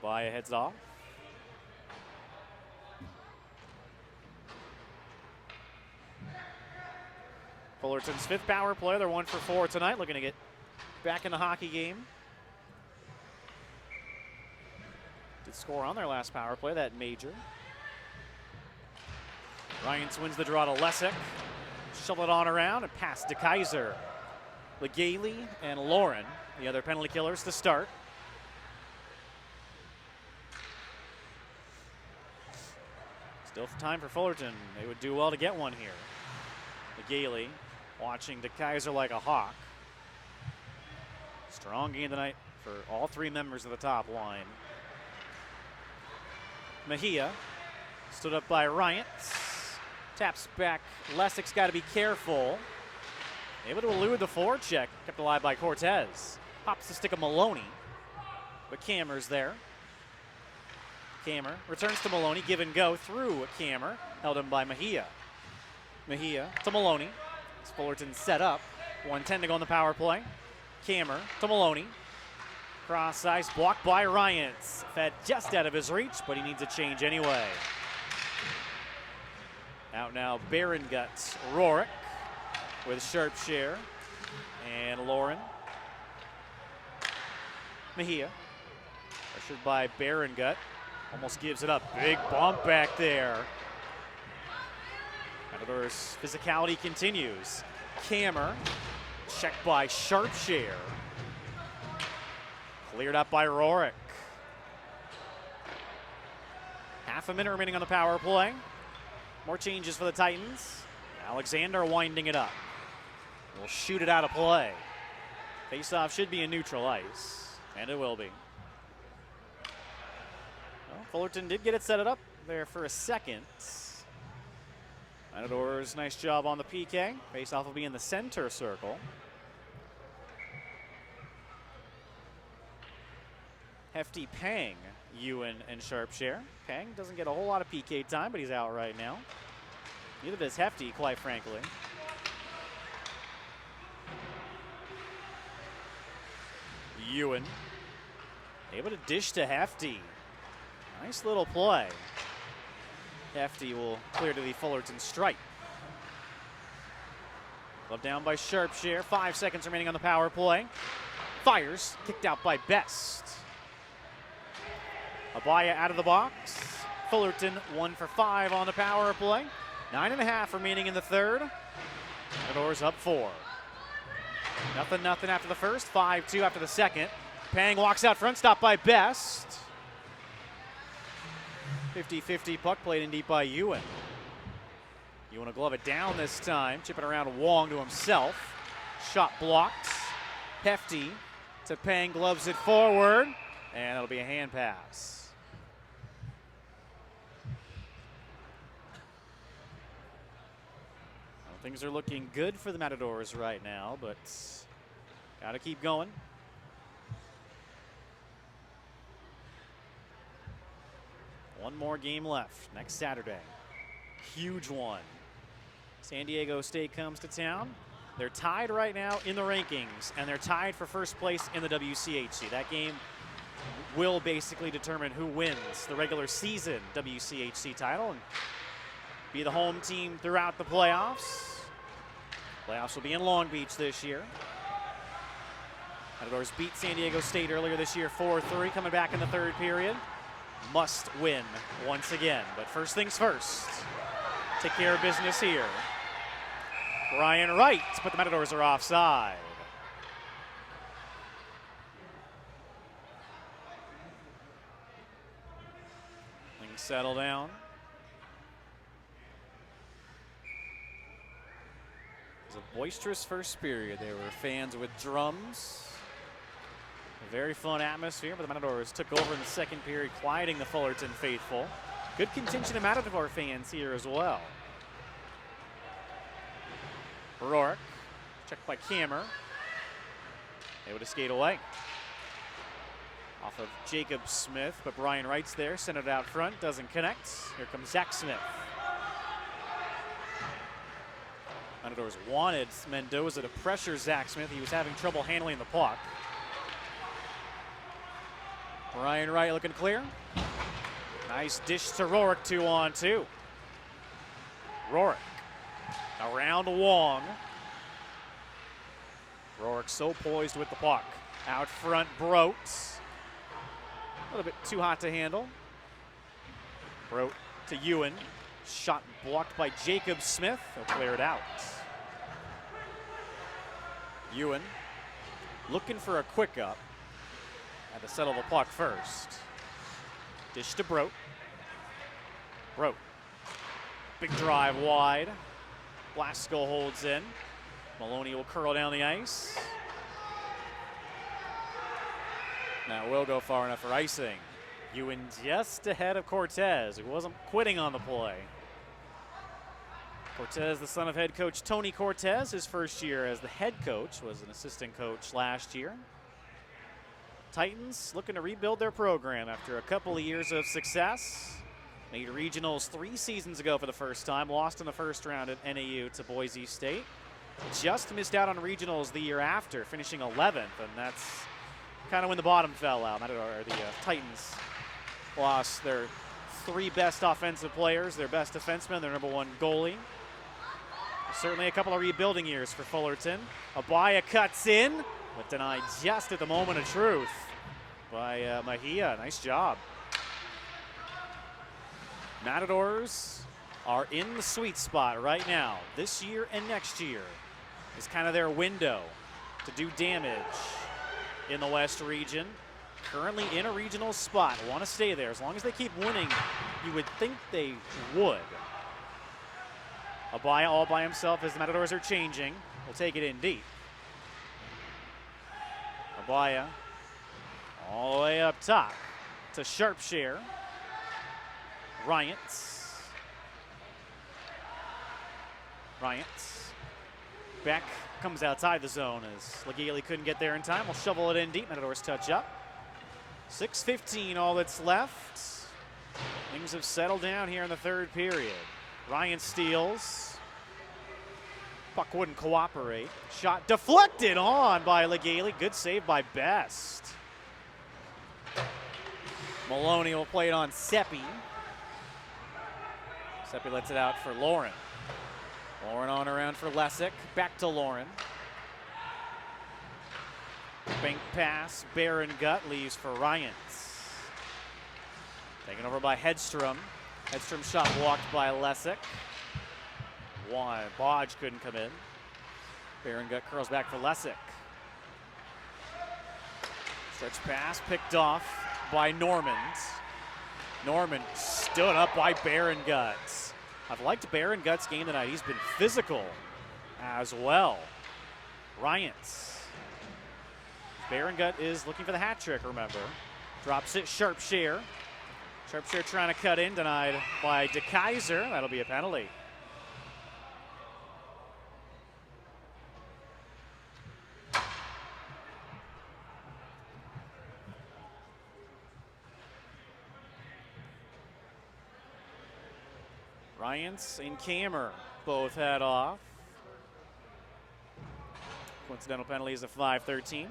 Abaya heads off. Fullerton's fifth power play. They're 1 for 4 tonight, looking to get back in the hockey game. Did score on their last power play, that major. Ryans wins the draw to Lesick. Shovel it on around and pass to Kaiser. Legaly and Lauren, the other penalty killers to start. Still time for Fullerton. They would do well to get one here. Legaly watching to Kaiser like a hawk. Strong game tonight for all three members of the top line. Mejia stood up by Ryant. Taps back. Lesick's got to be careful. Able to elude the forward check. Kept alive by Cortez. Hops the stick of Maloney. But Kammer's there. Kammer returns to Maloney. Give and go through Kammer. Held in by Mejia. Mejia to Maloney. As Fullerton set up. 1:10 to go on the power play. Kammer to Maloney. Cross ice blocked by Ryans. Fed just out of his reach, but he needs a change anyway. Out now, Baron Guts. Rorick with Sharpshare and Lauren. Mejia pressured by Baron Gut. Almost gives it up. Big bump back there. Matadors' physicality continues. Kammer checked by Sharpshare. Cleared up by Rorick. Half a minute remaining on the power play. More changes for the Titans. Alexander winding it up. Will shoot it out of play. Face-off should be in neutral ice, and it will be. Well, Fullerton did get it set up there for a second. Matadors, nice job on the PK. Face-off will be in the center circle. Hefty Pang, Ewan, and Sharpshare. Pang doesn't get a whole lot of PK time, but he's out right now. Neither does Hefty, quite frankly. Ewan able to dish to Hefty. Nice little play. Hefty will clear to the Fullerton stripe. Glove down by Sharpshare. 5 seconds remaining on the power play. Fires, kicked out by Best. Abaya out of the box. Fullerton 1 for 5 on the power play. 9.5 remaining in the third. Matadors up 4. Nothing after the first. 5-2 after the second. Pang walks out front, stopped by Best. 50-50 puck played in deep by Ewan. You want to glove it down this time. Chip it around Wong to himself. Shot blocked. Hefty to Pang, gloves it forward, and it'll be a hand pass. Well, things are looking good for the Matadors right now, but got to keep going. One more game left next Saturday. Huge one. San Diego State comes to town. They're tied right now in the rankings, and they're tied for first place in the WCHC. That game will basically determine who wins the regular season WCHC title and be the home team throughout the playoffs. Playoffs will be in Long Beach this year. Matadors beat San Diego State earlier this year 4-3, coming back in the third period. Must win once again, but first things first. Take care of business here. Brian Wright, but the Matadors are offside. Things settle down. It was a boisterous first period. There were fans with drums. A very fun atmosphere, but the Matadors took over in the second period, quieting the Fullerton faithful. Good contingent of Matador fans here as well. Rourke, checked by Kammer. Able to skate away. Off of Jacob Smith, but Brian Wright's there, sent it out front, doesn't connect. Here comes Zach Smith. Matadors wanted Mendoza to pressure Zach Smith. He was having trouble handling the puck. Brian Wright looking clear. Nice dish to Rourke, 2-on-2. Rourke around Wong. Rourke so poised with the puck. Out front, Brote. A little bit too hot to handle. Brote to Ewan. Shot blocked by Jacob Smith. He'll clear it out. Ewan looking for a quick up. Had to settle the puck first. Dish to Brote. Brote. Big drive wide. Blasco holds in. Maloney will curl down the ice. Now will go far enough for icing. Ewan just ahead of Cortez, who wasn't quitting on the play. Cortez, the son of head coach Tony Cortez, his first year as the head coach, was an assistant coach last year. Titans looking to rebuild their program after a couple of years of success. Made regionals 3 seasons ago for the first time, lost in the first round at NAU to Boise State. Just missed out on regionals the year after, finishing 11th, and that's kind of when the bottom fell out. The Titans lost their 3 best offensive players, their best defenseman, their number 1 goalie. Certainly a couple of rebuilding years for Fullerton. Abaya cuts in, but denied just at the moment of truth by Mejia. Nice job. Matadors are in the sweet spot right now. This year and next year is kind of their window to do damage in the West region. Currently in a regional spot. Want to stay there. As long as they keep winning, you would think they would. Abaya all by himself as the Matadors are changing. We'll take it in deep. Abaya all the way up top to Sharpshare. Ryants. Beck comes outside the zone as Legale couldn't get there in time. We'll shovel it in deep. Matadors touch up. 6:15 all that's left. Things have settled down here in the third period. Ryan steals. Puck wouldn't cooperate. Shot deflected on by Legale. Good save by Best. Maloney will play it on Seppi. Seppi lets it out for Lauren. Lauren on around for Lessick. Back to Lauren. Bank pass. Baron Gut leaves for Ryans. Taken over by Hedstrom. Hedstrom shot blocked by Lessick. Bodge couldn't come in. Baron Gut curls back for Lessick. Stretch pass picked off by Normand. Norman stood up by Baron Guts. I've liked Baron Gutt's game tonight. He's been physical as well. Ryans. Baron Gutt is looking for the hat trick, remember. Drops it, Sharpshare. Sharpshare trying to cut in, denied by DeKaiser. That'll be a penalty. Ryans and Kammer both head off. Coincidental penalties of 5-13.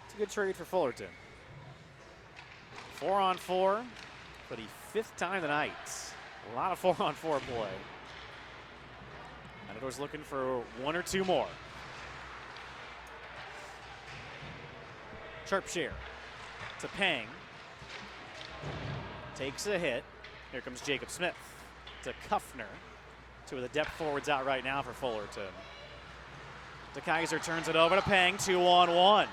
It's a good trade for Fullerton. 4-on-4 for the 5th time tonight. A lot of 4-on-4 play. Matadors looking for 1 or 2 more. Sharpshare to Pang. Takes a hit. Here comes Jacob Smith to Kuffner. 2 of the depth forwards out right now for Fullerton. DeKaiser turns it over to Pang, 2-on-1.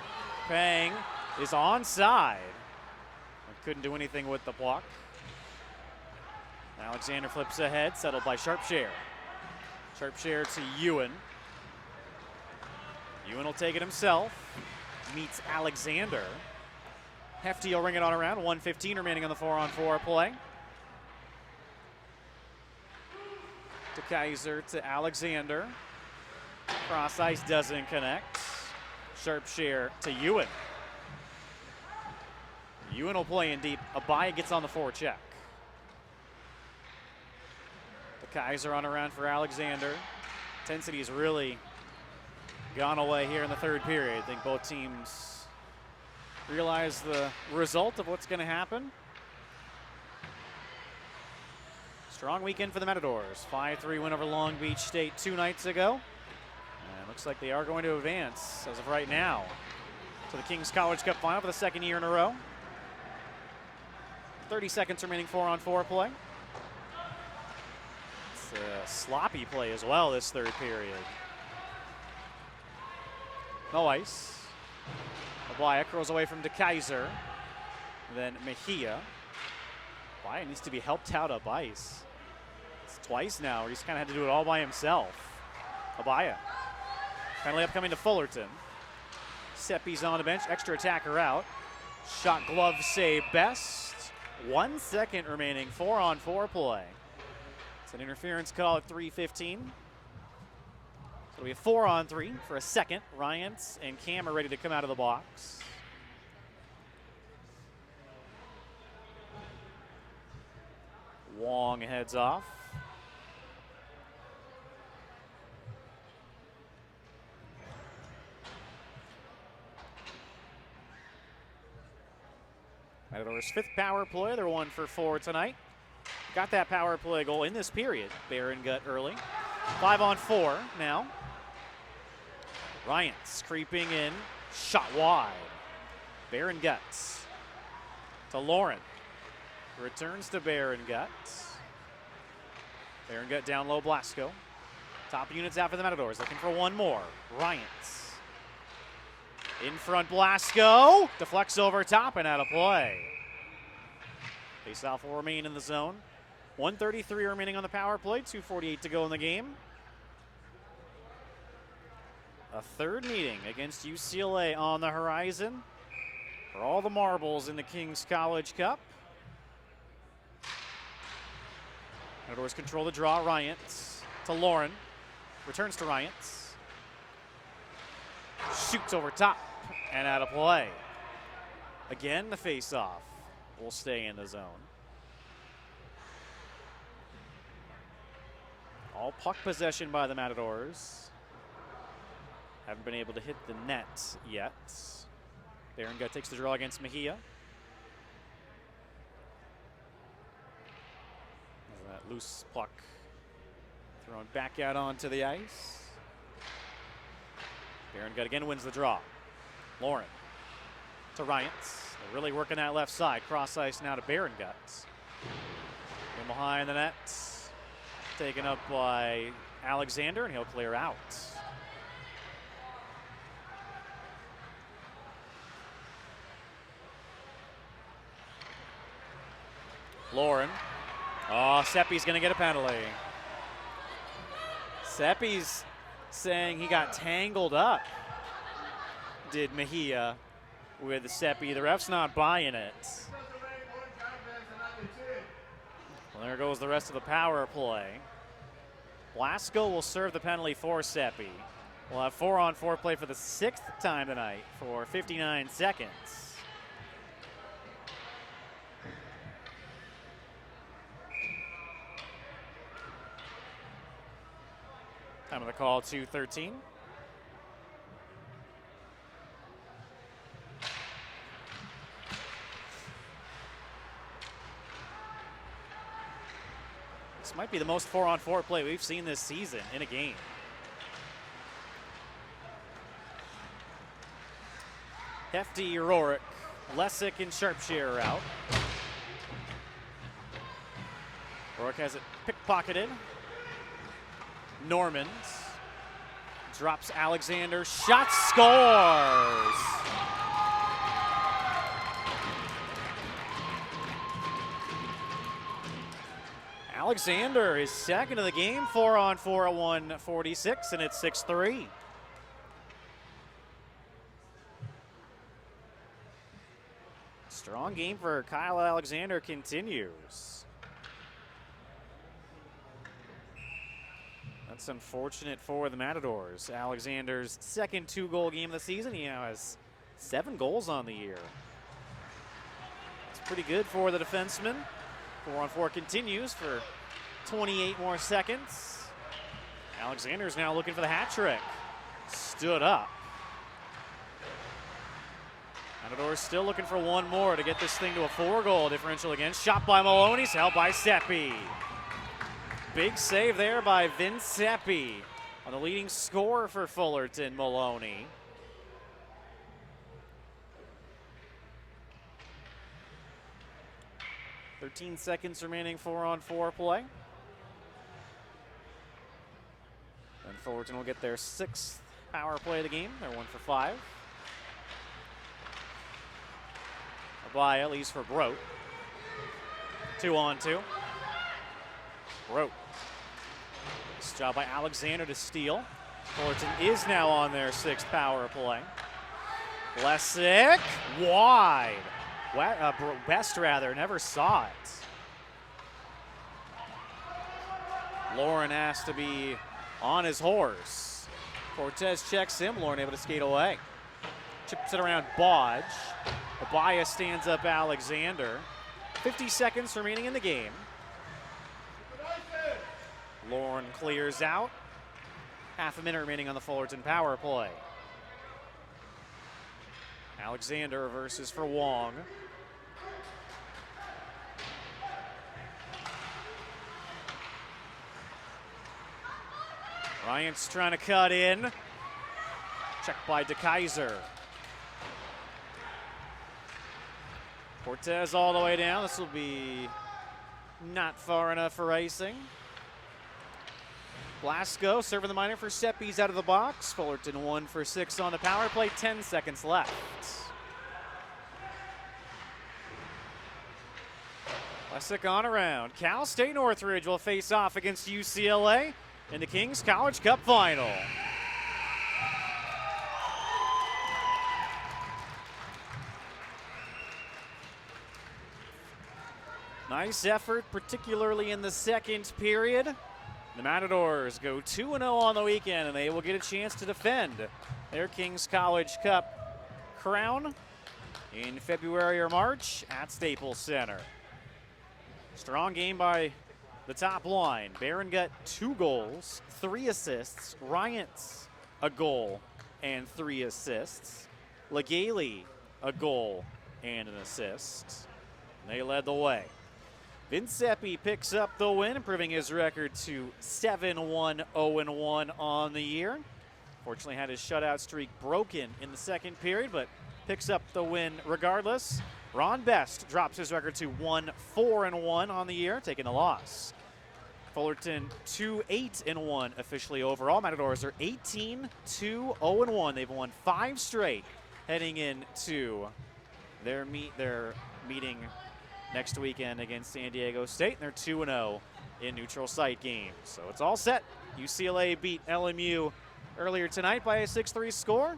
Pang is onside. Couldn't do anything with the block. Alexander flips ahead, settled by Sharpshare. Sharpshare to Ewan. Ewan will take it himself. Meets Alexander. Hefty will ring it on around. 1:15 remaining on the 4-on-4 play. DeKaiser to Alexander. Cross ice doesn't connect. Sharpshare to Ewan. Ewan will play in deep. Abaya gets on the forecheck. DeKaiser on around for Alexander. Intensity's really gone away here in the 3rd period. I think both teams realize the result of what's going to happen. Strong weekend for the Matadors. 5-3 win over Long Beach State 2 nights ago. And looks like they are going to advance, as of right now, to the Kings College Cup final for the 2nd year in a row. 30 seconds remaining 4-on-4 play. It's a sloppy play as well this 3rd period. No ice. Abaya curls away from DeKaiser. Then Mejia. Abaya needs to be helped out up ice. It's twice now where he's kind of had to do it all by himself. Abaya. Penalty upcoming to Fullerton. Seppi's on the bench. Extra attacker out. Shot glove save best. 1 second remaining, 4-on-4 play. It's an interference call at 3:15. So it'll be a 4-on-3 for a second. Ryans and Cam are ready to come out of the box. Wong heads off. Matadors' 5th power play. They're 1 for 4 tonight. Got that power play goal in this period. Baron Gutt early. 5-on-4 now. Ryans creeping in. Shot wide. Baron Gutt to Lauren. Returns to Baron Gutt. Baron Gutt down low, Blasco. Top units out for the Matadors. Looking for 1 more. Ryans. In front, Blasco. Deflects over top and out of play. Faceoff will remain in the zone. 1:33 remaining on the power play. 2:48 to go in the game. A 3rd meeting against UCLA on the horizon for all the marbles in the Kings College Cup. Matadors control the draw. Ryans to Lauren. Returns to Ryans. Shoots over top and out of play. Again, the face-off will stay in the zone. All puck possession by the Matadors. Haven't been able to hit the net yet. Baron Gutt takes the draw against Mejia. That loose puck thrown back out onto the ice. Baron Gutt again wins the draw. Lauren to Ryans. They're really working that left side. Cross ice now to Baron Gutt. In behind the net. Taken up by Alexander, and he'll clear out. Lauren. Oh, Seppi's going to get a penalty. Seppi's saying he got tangled up, did Mejia, with the Seppi. The ref's not buying it. Well, there goes the rest of the power play. Blasco will serve the penalty for Seppi. We'll have 4-on-4 play for the 6th time tonight for 59 seconds. Time of the call, 2:13. This might be the most 4-on-4 play we've seen this season in a game. Hefty, Rorick, Lessick, and Sharpshire out. Rorick has it pickpocketed. Normans drops Alexander, shot, scores! Alexander is second of the game, 4-on-4 at 1:46, and it's 6-3. Strong game for Kyle Alexander continues. That's unfortunate for the Matadors. Alexander's second 2-goal game of the season. He now has 7 goals on the year. It's pretty good for the defenseman. 4-on-4 continues for 28 more seconds. Alexander's now looking for the hat trick. Stood up. Matadors still looking for one more to get this thing to a 4-goal differential again. Shot by Maloney, held by Seppi. Big save there by Vince Seppi on the leading scorer for Fullerton, Maloney. "13 seconds remaining, 4-on-4 play. And Fullerton will get their 6th power play of the game. They're 1 for 5. Abaya leaves for Brote. 2-on-2. Brote. Nice job by Alexander to steal. Fullerton is now on their 6th power play. Lessick, wide. Best rather, never saw it. Lauren has to be on his horse. Cortez checks him, Lauren able to skate away. Chips it around Bodge. Abaya stands up Alexander. 50 seconds remaining in the game. Lauren clears out. Half a minute remaining on the Fullerton power play. Alexander reverses for Wong. Bryant's trying to cut in. Checked by DeKaiser. Cortez all the way down. This will be not far enough for icing. Blasco serving the minor for Seppi's out of the box. Fullerton 1 for 6 on the power play. 10 seconds left. Lessick on around. Cal State Northridge will face off against UCLA in the Kings College Cup Final. Nice effort, particularly in the second period. The Matadors go 2-0 on the weekend, and they will get a chance to defend their Kings College Cup crown in February or March at Staples Center. Strong game by the top line. Barron got 2 goals, 3 assists. Ryant's a goal and 3 assists. Legale a goal and an assist. They led the way. Vince Seppi picks up the win, improving his record to 7-1-0-1 on the year. Fortunately had his shutout streak broken in the second period, but picks up the win regardless. Ron Best drops his record to 1-4-1 on the year, taking the loss. Fullerton 2-8-1 officially overall. Matadors are 18-2-0-1. They've won 5 straight heading into their meeting next weekend against San Diego State. And they're 2-0 in neutral site games. So it's all set. UCLA beat LMU earlier tonight by a 6-3 score.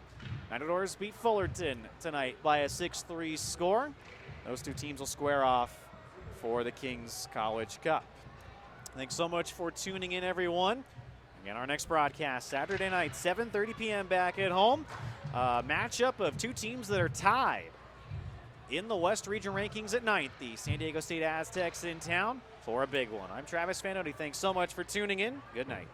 Matadors beat Fullerton tonight by a 6-3 score. Those two teams will square off for the Kings College Cup. Thanks so much for tuning in, everyone. Again, our next broadcast Saturday night, 7:30 p.m. back at home. Matchup of two teams that are tied in the West Region rankings at 9th. The San Diego State Aztecs in town for a big one. I'm Travis Fanotti. Thanks so much for tuning in. Good night.